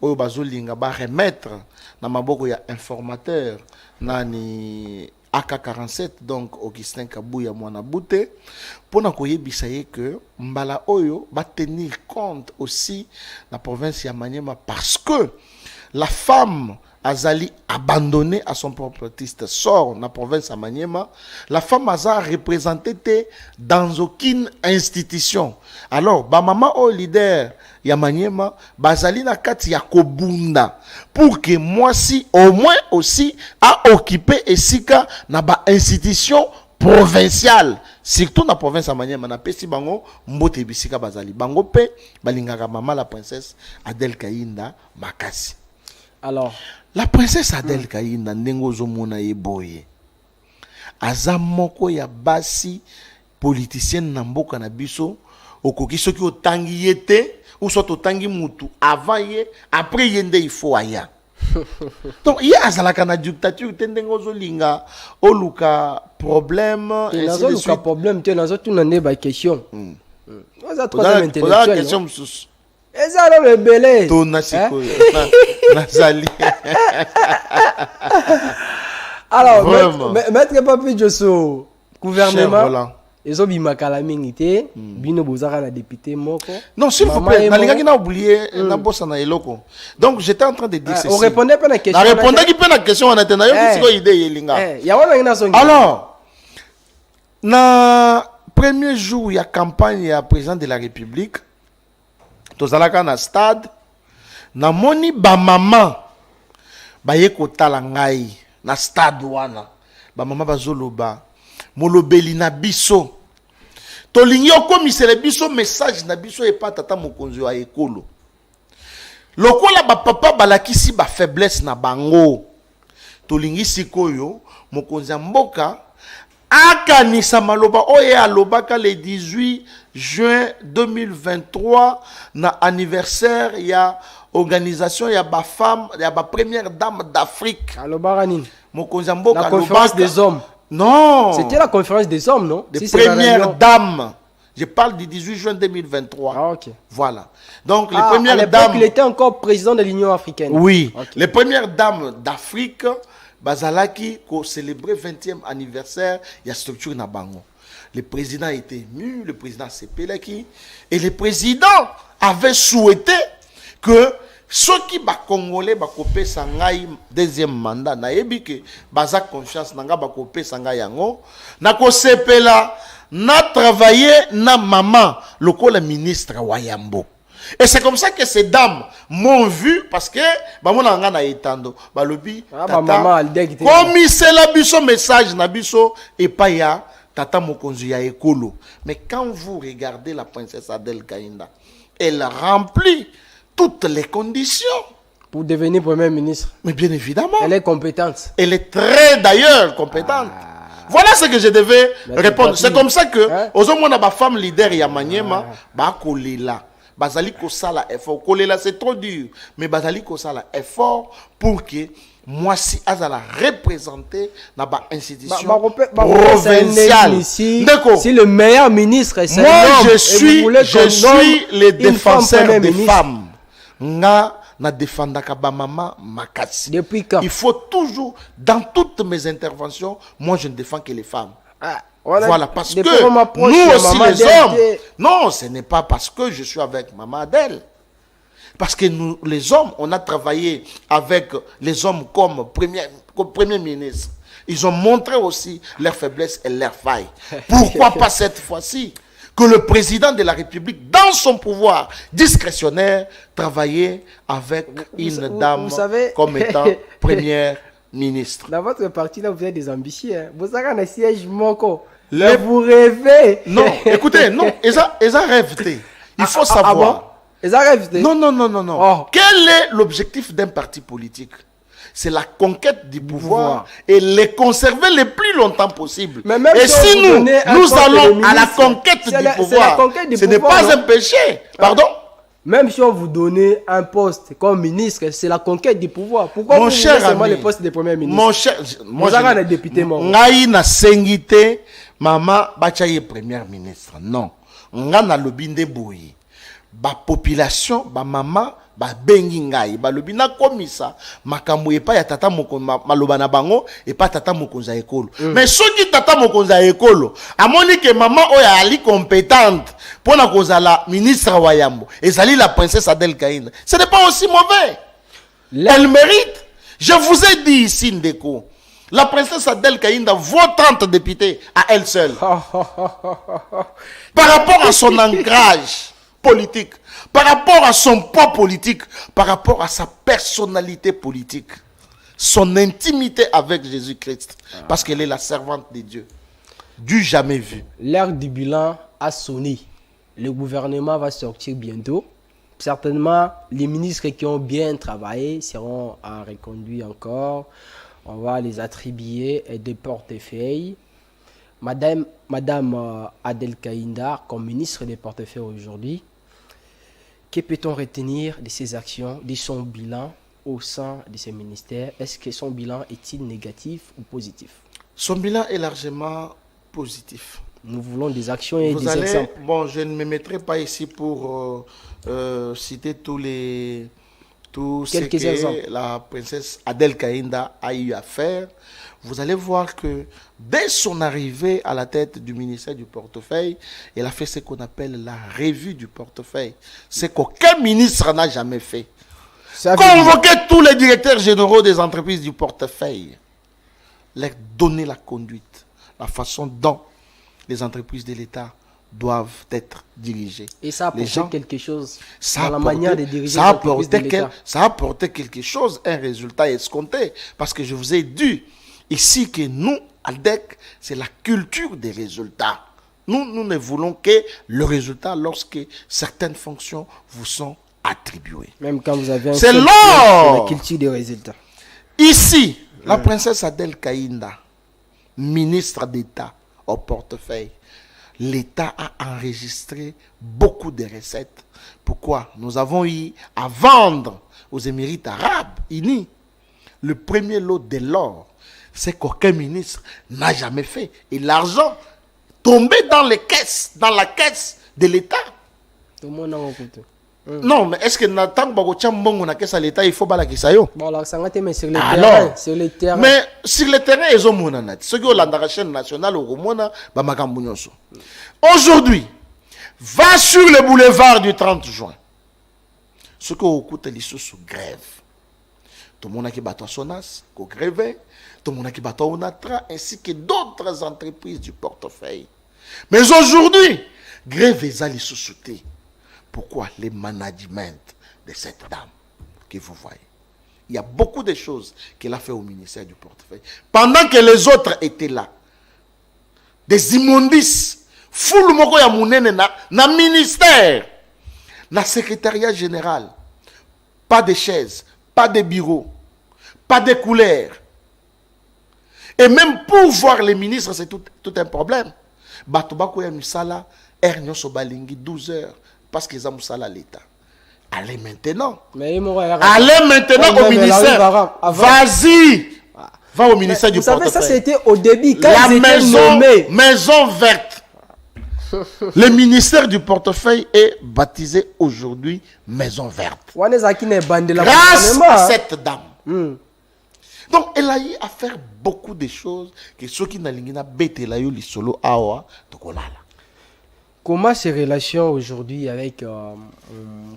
oyo bazolinga ba remettre na maboko ya informateur nani AK47 donc Augustin Kabuya mwana bute pona koyebisa ye que mbala oyo ba tenir compte aussi na province ya Maniema parce que la femme azali abandonnée à son propre triste sort na province ya Maniema. La femme aza représentée dans aucune institution. Alors ba maman au leader ya Maniema bazali na kati ya kobunda pour que moi si au moins aussi a occupé esika na ba institution provinciale surtout na province ya Maniema na pesi bango mbote bisika bazali bango pe balingaka maman la princesse Adèle Kainda makasi. Alors La princesse Adèle Kainda ndengo zomona yeboye aza moko ya basi politicienne na mboka na biso okoki soki otangi yete ou soit otangi mutu avant ye après yende il faut aya. Donc il y a azalaka na dictature tendengo zolinga oluka problème et nazo luka problème te nazo tuna ne ba question. Oza troisième intellectuel. La question sous Eza lo rebelle. Tona siko nazali. Alors maître Papi Josso gouvernement ils ont bimaka la mingité bino bozaka na député moko. Non s'il vous plaît nalingaki na oublier na bossa na eloko. Donc j'étais en train de dire ceci. On répondait pas à la question. On répondait qui peut la question on attend yo siko idée yelinga. Ya wana ina songi. Alors na premier jour il y a campagne ya président de la République tozalaka na stade na moni ba maman baye kotala ngai na stade wana ba maman bazoloba molobeli na biso tolingi okomisele biso message na biso epa tata mokonzi wa ekolo lokola ba papa balakisi ba faiblesse na bango tolingi sikoyo mokonzi ya mboka akanisa maloba oye alobaka le 18 juin 2023 na anniversaire ya organisation ya ba femme ya ba première dame d'Afrique alobaka nini mokonzi ya mboka la conférence des hommes. Non. C'était la conférence des hommes, non? Des premières dames. Je parle du 18 juin 2023. Ah, ok. Voilà. Donc, les premières dames. Il était encore président de l'Union africaine. Oui. Okay. Les premières dames d'Afrique, Bazalaki, qui célébrait 20e anniversaire, il y a structure Nabango. Le président était ému, le président Sepelaki. Et le président avait souhaité que ceux qui ba congolais ba kopé sangai deuxième mandat na yebike baza confiance nanga ba kopé sangai yango na ko sepela na travailler na maman lokola ministre Wayambo. Et c'est comme ça que ces dames m'ont vu parce que ba mona nga na etando ba lobi maman comme c'est la biso message na biso et pas ya tata mokonzi ya ekolo. Mais quand vous regardez la princesse Adèle Kainda, elle remplit toutes les conditions pour devenir premier ministre. Mais bien évidemment. Elle est compétente. Elle est très d'ailleurs compétente. Voilà ce que je devais répondre. C'est comme ça que, aux hommes, on a ma femme leader ya Maniema, ba kolela. Bazali ko sala effort. Kolela c'est trop dur. Mais bazali ko sala effort pour que moi si azala représenter dans ba institution provinciale. C'est le meilleur ministre. Moi je suis le défenseur des femmes. Nga na défendaka ba maman makasi. Depuis quand? Il faut toujours dans toutes mes interventions, moi je ne défends que les femmes. Voilà parce que nous aussi les hommes. Non, ce n'est pas parce que je suis avec maman Adèle. Parce que nous les hommes, on a travaillé avec les hommes comme premier ministre. Ils ont montré aussi leurs faiblesses et leurs failles. Pourquoi pas cette fois-ci que le président de la République, dans son pouvoir discrétionnaire, travaillait avec une dame comme étant première ministre. Dans votre parti, là, vous avez des ambitieux. Hein? Vous avez un siège moko. Mais vous rêvez. Non, écoutez, non. Ils ont rêvé. Il faut savoir. Ils ont rêvé. Non. Oh. Quel est l'objectif d'un parti politique? C'est la conquête du pouvoir et les conserver le plus longtemps possible. Et si nous allons à la conquête du pouvoir, ce n'est pas un péché. Pardon? Même si on vous donnait un poste comme ministre, c'est la conquête du pouvoir. Pourquoi Mon vous cher voulez seulement ami, le poste de premier ministre? mon cher, moi Vous avez un député mort. ngai na sengité maman bachaye premier ministre. Non. Nga na lobinde boyi. Ba population, ba mama, ba bengi ngai, ba lobi na komisa, makambo epa ya tata moko maloba na bango epa tata mokonza ekolo. Mais soki tata mokonza ekolo, amoni que maman oya ali compétente pour na kozala ministre wa yambo, ezali la princesse Adel Kaïnda. Ce n'est pas aussi mauvais. Elle mérite. Je vous ai dit ici, Ndeko, la princesse Adel Kaïnda vaut 30 députés à elle seule. Par rapport à son ancrage politique, par rapport à son poids politique, par rapport à sa personnalité politique, son intimité avec Jésus-Christ, parce qu'elle est la servante de Dieu, du jamais vu. L'heure du bilan a sonné. Le gouvernement va sortir bientôt. Certainement, les ministres qui ont bien travaillé seront reconduits encore. On va les attribuer des portefeuilles. Madame Adel Kaïnda, comme ministre des portefeuilles aujourd'hui, que peut-on retenir de ses actions, de son bilan au sein de ses ministères? Est-ce que son bilan est-il négatif ou positif? Son bilan est largement positif. Nous voulons des actions et Vous des allez, exemples. bon, je ne me mettrai pas ici pour citer tout ce Quelques exemples. que la princesse Adel Kaïnda a eu à faire. Vous allez voir que dès son arrivée à la tête du ministère du portefeuille, elle a fait ce qu'on appelle la revue du portefeuille. C'est qu'aucun ministre n'a jamais fait. Convoquer tous les directeurs généraux des entreprises du portefeuille, leur donner la conduite, la façon dont les entreprises de l'État doivent être dirigées. Et ça a apporté quelque chose dans la apporté, manière de diriger les entreprises de l'État. Ça a apporté quelque chose, un résultat escompté. Parce que je vous ai dit ici que nous, ALDEC, c'est la culture des résultats. Nous ne voulons que le résultat lorsque certaines fonctions vous sont attribuées. Même quand vous avez c'est la culture des résultats. Ici, la princesse Adel Kaïnda, ministre d'État au portefeuille, l'État a enregistré beaucoup de recettes. Pourquoi? Nous avons eu à vendre aux Émirats arabes unis le premier lot de l'or. C'est qu'aucun ministre n'a jamais fait. Et l'argent tombait dans la caisse de l'État. Tout le monde a écouté. Non, mais est-ce que Nathan Bagochambongo na caisse à l'État, il faut pas la caisse à yo? Bon, là, ça va être mais sur le terrain. Sur le terrain. Mais sur le terrain, ils ont mon anat. Ceux qui ont la chaîne nationale au Romona, Bamakambounyoso. Aujourd'hui, va sur le boulevard du 30 juin. Ce que vous écoutez, les sous grève. Tout le monde qui bat Sonas, qui grève. Tout le monde qui bat Onatra, ainsi que d'autres entreprises du portefeuille. Mais aujourd'hui, grève les ali sous-souté. Pourquoi? Les management de cette dame que vous voyez. Il y a beaucoup de choses qu'elle a fait au ministère du portefeuille. Pendant que les autres étaient là, des immondices, full moko ya munene na ministère, na secrétariat général, pas de chaises, pas de bureaux, pas de couleurs. Et même pour voir les ministres, c'est tout un problème. Batobako ya misala, nyoso balingi 12 heures, parce qu'ils ont ça à l'État. Allez maintenant. Allez maintenant au ministère. Vas-y. Va au ministère du portefeuille. Vous savez, ça c'était au début, quand la ils étaient nommés. Maison verte. Le ministère du portefeuille est baptisé aujourd'hui Maison verte. Grâce à cette dame. Donc, elle a eu à faire beaucoup de choses que ceux qui n'ont pas eu solo awa tokolala. Comment ces relations aujourd'hui avec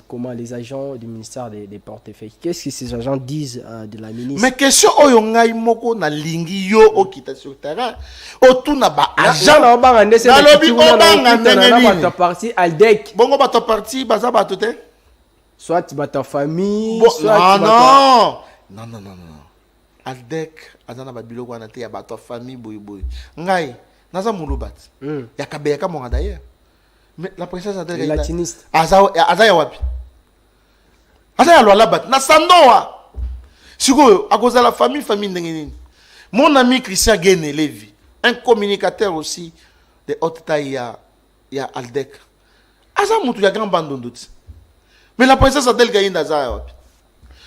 comment les agents du ministère des portefeuilles? Qu'est-ce que ces agents disent de la ministre? Mais question oyo ngai moko na lingi yo okita sur terrain. Otuna ba agent na ba ngande se lobi obanga ndenge ba parti ALDEC. Bongo ba parti baza ba tote. Soit ba ta famille, soit non. ALDEC azana ba biloko wana te ya ba ta famille boy. Ngai naza mulubat. Ya kabeka mo d'ailleurs. Mais la princesse Adel Kaïnda latiniste azaya wapi? Azaya lwala bat na sandoa. Sikoyo à cause de la famille ndenge nini. Mon ami Christian Guéné Lévy, un communicateur aussi de haute taille ya ALDEC. Aza mutu ya grand bandondoti. Mais la princesse Adèle Kaïnda Zaya.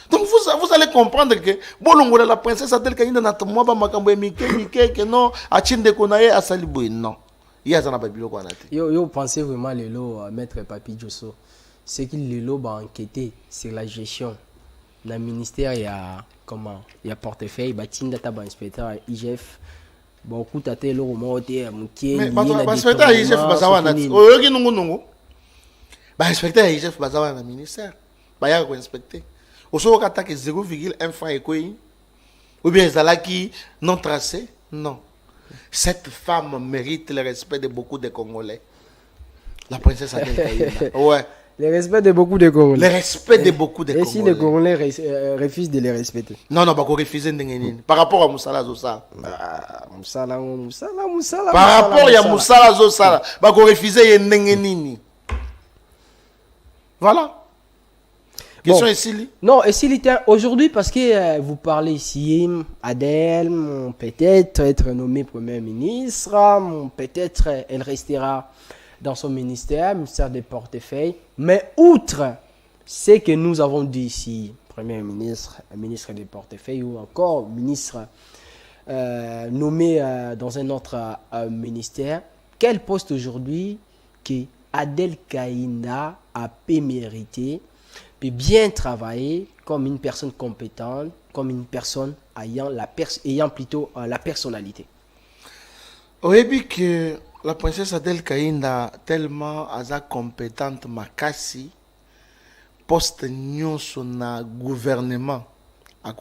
Donc vous allez comprendre que bolongola la princesse Adèle Kaïnda na moi ba makambo mike que non a chinde konaye a saliboy non. Il y a zana babilo ko anate. Yo pensez vraiment le lot maître Papi Josso. C'est qu'il le lot va enquêter sur la gestion. Dans le ministère il y a comment il y a portefeuille batinda taba inspecteur IGF. Beaucoup tate lo mo te mukie. Mais inspecteur IGF bazawa na. Oyoki nungu. Ba inspecteur IGF bazawa na ministère. Ba ya ko inspecter. Au cas que 0,1 franc et quoi, ou bien Zalaki non tracé, non. Cette femme mérite le respect de beaucoup de Congolais. La princesse Adèle Kaïnda. Ouais. Le respect de beaucoup de Congolais. Le respect de beaucoup de Congolais. Et si les Congolais refusent de les respecter? Non, bah, qu'on refuse par rapport à Moussala Zosa. Moussala. Par rapport à Moussala Zosa, bah, qu'on refuse Voilà. Question ici. Non, ici, aujourd'hui, parce que vous parlez ici, Adèle, peut-être être nommée Premier ministre, peut-être elle restera dans son ministère des portefeuilles. Mais outre ce que nous avons dit ici, Premier ministre, ministre des portefeuilles ou encore ministre nommé dans un autre ministère, quel poste aujourd'hui que Adèle Kaïnda a pu mériter? Puis bien travailler comme une personne compétente, comme une personne ayant plutôt la personnalité. Oui, que la princesse Adèle Kaïnda tellement compétente makasi poste nyonso na gouvernement à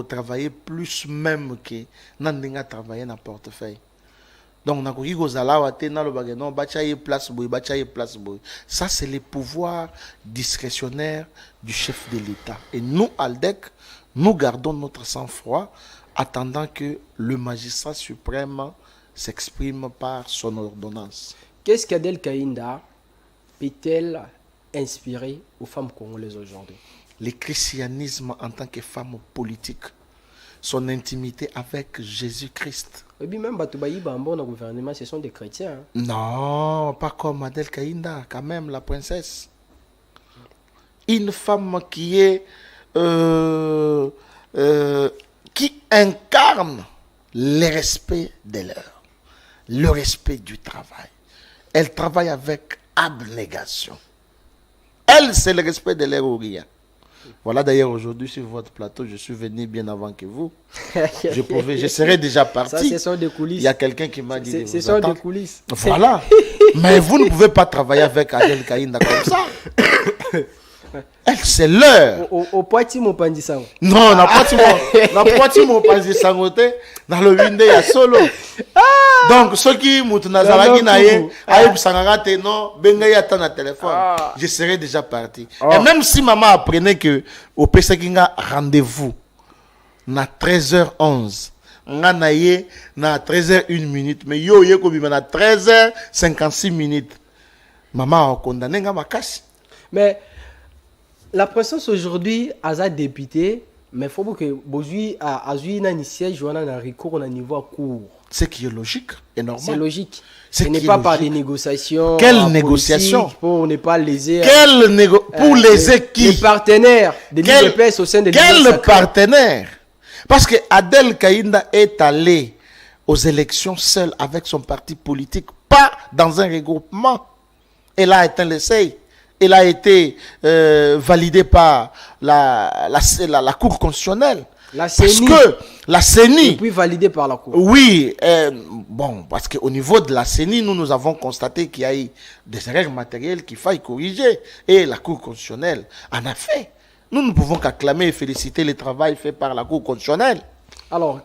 travailler plus même que n'andinga travailler na portefeuille. Donc, ça, c'est le pouvoir discrétionnaire du chef de l'État. Et nous, Aldec, nous gardons notre sang-froid, attendant que le magistrat suprême s'exprime par son ordonnance. Qu'est-ce qu'Adèle Kaïnda peut-elle inspirer aux femmes congolaises aujourd'hui? Le christianisme en tant que femme politique. Son intimité avec Jésus-Christ. Et puis même dans le gouvernement, ce sont des chrétiens. Hein? Non, pas comme Adèle Kaïnda, quand même, la princesse. Une femme qui est qui incarne le respect de l'heure, le respect du travail. Elle travaille avec abnégation. Elle, c'est le respect de l'heure ou rien. Voilà d'ailleurs aujourd'hui sur votre plateau, je suis venu bien avant que vous. Je serais déjà parti. Ça, ce sont des coulisses. Il y a quelqu'un qui m'a dit. Ce sont des coulisses. Voilà. Mais vous ne pouvez pas travailler avec Adèle Kaïnda comme ça. Elle, c'est l'heure. Au Poiti Mopandisango. Non, na Poiti Mopandisango dans le Winde ya solo. Donc ceux qui mutunazalaki na ye aïe sangate non benga ya ta na téléphone. Je serais déjà parti. Et même si maman apprenait que au Pesakinga rendez-vous na 13h11 nga na ye na 13h01 mais yo ko bima na 13h56. Maman a condamné nga makasi. Mais la présence aujourd'hui à sa député, mais il faut que Bozui a un siège ou un recours au niveau court. Ce qui est logique et normal. C'est logique. Ce n'est pas par des négociations. Quelle négociation? Pour ne pas léser. Pour léser qui? Les partenaires de l'UDPS au sein de l'Union sacrée. Quel partenaire? Parce que Adèle Kaïnda est allée aux élections seule avec son parti politique, pas dans un regroupement. Elle a éteint l'essai. Elle a été validée par la Cour constitutionnelle. La CENI. Parce que la CENI. Et puis validée par la Cour. Oui. Bon, parce qu'au niveau de la CENI, nous avons constaté qu'il y a eu des erreurs matérielles qu'il faille corriger. Et la Cour constitutionnelle en a fait. Nous ne pouvons qu'acclamer et féliciter le travail fait par la Cour constitutionnelle. Alors,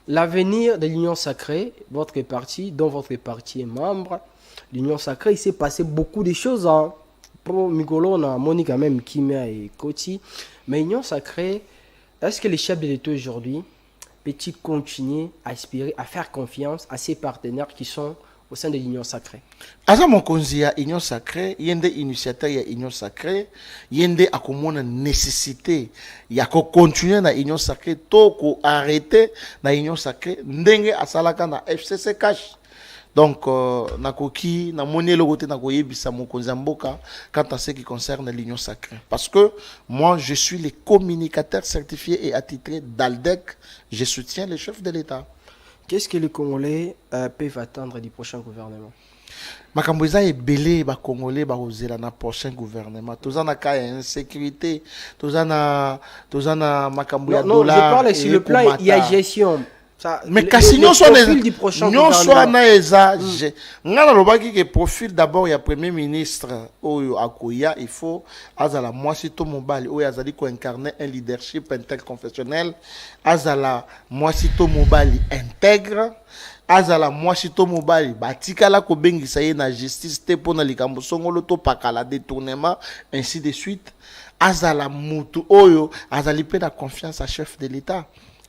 l'avenir de l'Union sacrée, votre parti, dont votre parti est membre, l'Union sacrée, il s'est passé beaucoup de choses. Hein. Pour Mikolo, on a Monique quand même, Kimia et Koti. Mais l'Union sacrée, est-ce que les chefs de l'État aujourd'hui peuvent continuer à aspirer, à faire confiance à ces partenaires qui sont au sein de l'Union sacrée? Asa mokonzi ya Union sacrée, yende initiateur ya Union sacrée, yende akomona nécessité ya ko continuer na Union sacrée to ko arrêter na Union sacrée ndenge asalaka na FCC cash. Donc, nakoki, na moni le côté nakoye bisamo konzamboka quant à ce qui concerne l'union sacrée. Parce que moi, je suis le communicateur certifié et attitré d'Aldec. Je soutiens les chefs de l'État. Qu'est-ce que les Congolais peuvent attendre du prochain gouvernement? Makambo eza ebele ba Congolais ba ozela na prochain gouvernement. Toza na cas insécurité, toza na makambo ya dollar. Non, je parle sur le plan il y a gestion. Ça, mais kasi nyonso du prochain nyonso na eza ngana lobaki que profil d'abord ya premier ministre oyo akoya, il faut azala mwasi to mobali oyo azali ko incarner un leadership interconfessionnel, azala mwasi to mobali intègre, azala mwasi to mobali batikala ko bengisa ye na justice te pona likambo songolo to pakala détournement ainsi de suite, azala mutu oyo azali pe na confiance à chef de l'État.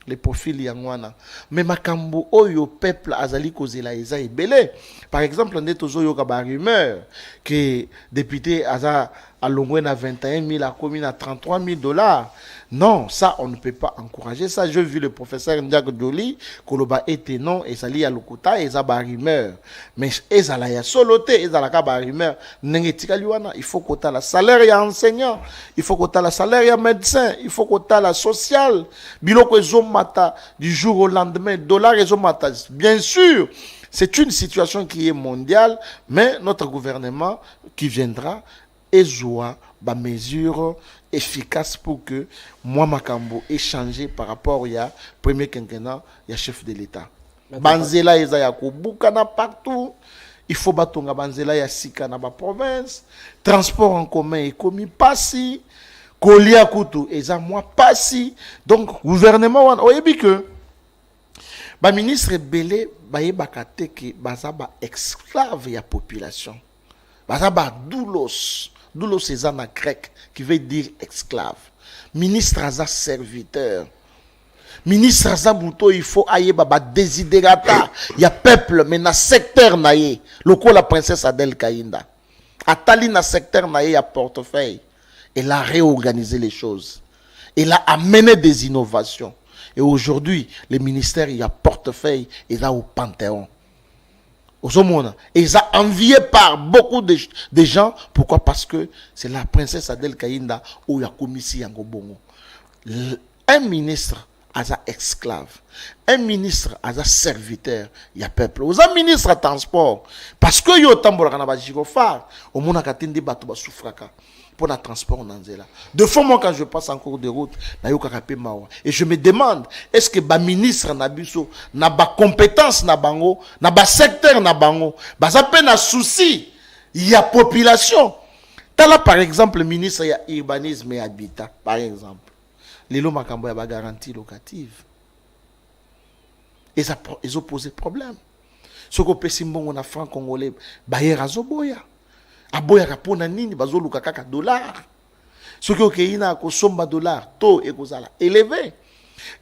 Les profils yangwana mais makambo oyo peuple azali kozela eza ebele. Par exemple nde tozoyoka ba rumeur que député aza alongwe na 21 000 a commis na 33 000 $. Non, ça on ne peut pas encourager ça. J'ai vu le professeur Ndiago Doli koloba était non et sali ya lokuta eza ba rumeur mais ezala ya soloté ezala ka ba rumeur nengetika liwana. Il faut kota la salaire ya enseignant, il faut kota la salaire ya médecin, il faut kota la social biloko ezomata du jour au lendemain, dollar ezomata. Bien sûr, c'est une situation qui est mondiale, mais notre gouvernement qui viendra ezwa ba mesure efficace pour que moi makambo ait changé par rapport ya premier quinquennat ya chef de l'État. Banzela eza ya kobuka na partout. Il faut batonga banzela ya sika na ba province, transport en commun ekomi pasi, kolia kutu eza moi pasi. Donc gouvernement wana oyebi que ba ministre belé bayebaka te ke baza ba esclave ya population. Baza ba doulos. Doulos eza na grec qui veut dire esclave. Ministre aza serviteur. Ministre aza muto il faut aye ba desiderata ya peuple mais na secteur na ye. Loko la princesse Adèle Kainda. Atali na secteur na ye ya portefeuille. Elle a réorganisé les choses. Elle a amené des innovations. Et aujourd'hui, le ministère il y a portefeuille et là au Panthéon. Et ils ont envié par beaucoup de gens. Pourquoi? Parce que c'est la princesse Adèle Kainda où il y a commis Yango Bongo. Un ministre a un esclave. Un ministre a un serviteur. Il y a peuple. Aux un ministre à transport. Parce que il y a autant de gyrofare. Au monde a des bateaux à souffraka. Pour le transport dans Zela. De fois, moi, quand je passe en cours de route, et je me demande, est-ce que le ministre Nabiso n'a pas compétence na bango, n'a pas secteur na bango, ça peine à souci, il y a population. T'as là, par exemple, le ministre, il y a urbanisme et habitat, par exemple. Les lots makambo y a garantie locative. Et ça, ils ont posé problème. Ce qu'on peut simbon on a franc congolais, bayer à Zoboya. Aboya kapona nini bazoluka kaka dollar. Ce que keina ko somba dollar to ekozala élevé.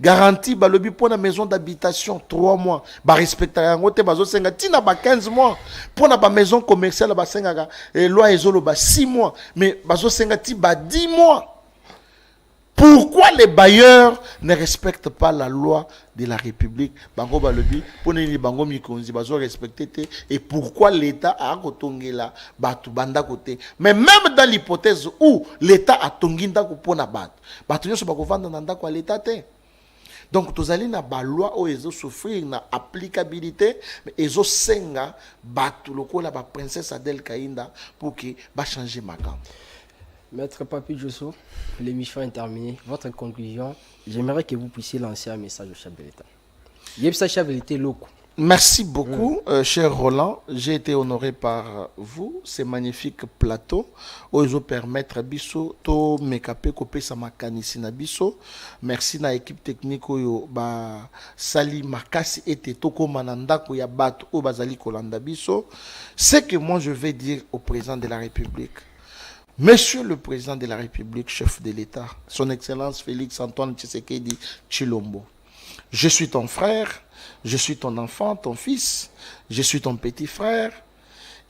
Garantie balobi pona maison d'habitation 3 mois, ba respecter yango te bazo senga tina ba 15 mois. Pona ba maison commerciale ba senga loi ezolo ba 6 mois, mais bazo senga ti ba 10 mois. Pourquoi les bailleurs ne respectent pas la loi de la République? Bango balobi, poneni bango mikonzi bazo respecter et pourquoi l'État a kotongela batu banda côté. Mais même dans l'hypothèse où l'État a tonginda ko pona batu, batu nyoso bako vanda nanda kwa l'État te. Donc tozali na ba loi o ezo souffrir na applicabilité mais ezo senga batu lokola ba princesse Adèle Kainda pour que ba changer makam. Maître Papi Djosso, l'émission est terminée. Votre conclusion, j'aimerais que vous puissiez lancer un message au chef de l'État. Yepsa chef de l'État loco. Merci beaucoup, cher Roland. J'ai été honoré par vous, ces magnifiques plateaux. Ozo permettre à Bisso, to mekapé kopé sa makanisi na Bisso. Merci na équipe technique oyo ba sali makasi ete toko mananda ko ya bato o bazali kolanda Bisso. C'est que moi je vais dire au président de la République. Monsieur le président de la République, chef de l'État, son Excellence Félix Antoine Tshisekedi Tshilombo, je suis ton frère, je suis ton enfant, ton fils, je suis ton petit frère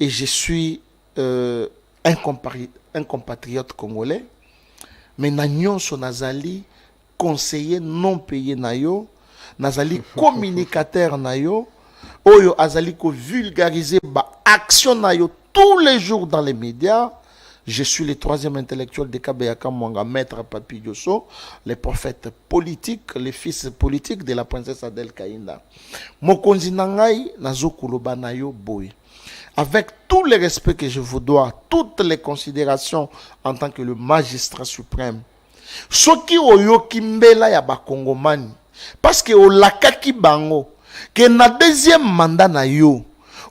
et je suis un compatriote congolais. Mais Nagnon son nazali conseiller non payé nayo, nazali communicateur nayo, Oyo azali ko vulgariser ba action na yo tous les jours dans les médias. Je suis le troisième intellectuel de Kabeyaka Mwanga, maître Papi Diosso, les prophètes politiques, les fils politiques de la princesse Adèle Kaïnda. Mokonzi nangai nazokuloba na yo boy. Avec tout le respect que je vous dois, toutes les considérations en tant que le magistrat suprême. Soki oyo kimbela ya ba Kongomani, parce que olakaki bango, que na deuxième mandat na yo,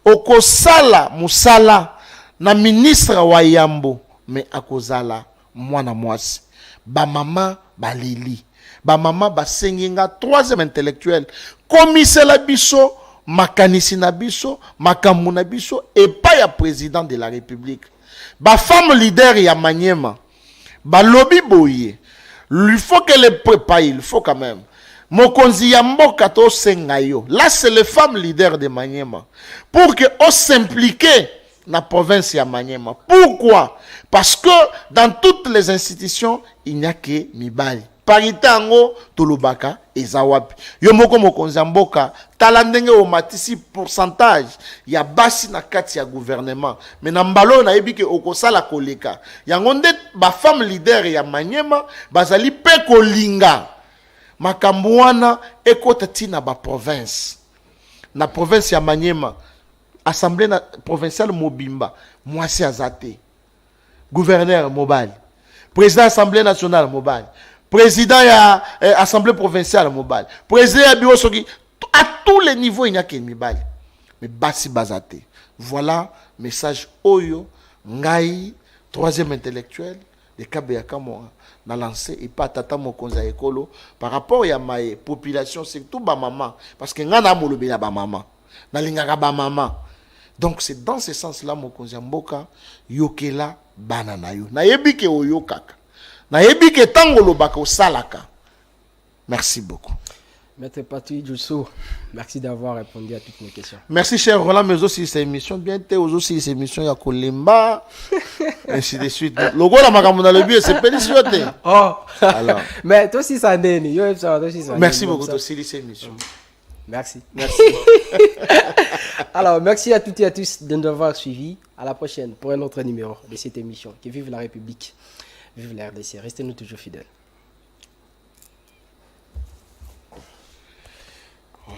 okosala musala na ministre wa Yambo, mais akozala mwana mwasi. Ba mama balili. Ba mama basenginga troisième intellectuel. Commissaire la biso, makanisi na biso, makambu na biso, et pas ya président de la République. Ba femme leader ya Maniema. Ba lobby boye. Il faut que les prépare, il faut quand même. Mokonzi ya mboka to sengayo. Là c'est les femmes leaders de Maniema. Pour que on s'implique la province ya Maniema. Pourquoi? Parce que dans toutes les institutions, il n'y a que mibali. Parité ango tolobaka ezawapi. Yo moko mokonzi ya mboka talandenge o matisi pourcentage ya basi na kati ya gouvernement. Mais na mbalo na yebi ke okosala koleka. Yango nde ba femme leader ya Maniema bazali pe kolinga. Makambo wana ekota tina ba province. Na province ya Maniema. Assemblée provinciale Mobimba, Mwasi Azate, gouverneur Mobali, président Assemblée nationale Mobali, président ya Assemblée provinciale Mobali, président ya bureau Soki, à tous les niveaux il n'y a qu'un Mibali. Mais Bassi Bazate. Voilà message Oyo, Ngai, troisième intellectuel de Kabeyaka Mwanga, na lancé et pas tata mokonza ekolo par rapport à ma population, c'est tout ba maman parce que ngana molobi na ba maman, na lingaka ba maman. Donc c'est dans ce sens-là mokonzi mboka yokela bana na yo. Na yebike oyokaka. Na yebike tangolo baka salaka. Merci beaucoup. Maître Papi Diosso, merci d'avoir répondu à toutes mes questions. Merci cher Roland, mais aussi cette émission bien été aussi cette émission ya kolemba ainsi de suite. Logo la makambo na le but c'est pélicioté. Oh. Alors. Mais toi aussi ça ndeni, yo ça aussi ça. Merci beaucoup de cette émission. Merci. Merci. Alors, merci à toutes et à tous de nous avoir suivis. À la prochaine pour un autre numéro de cette émission. Que vive la République, vive la RDC. Restez-nous toujours fidèles. Wow.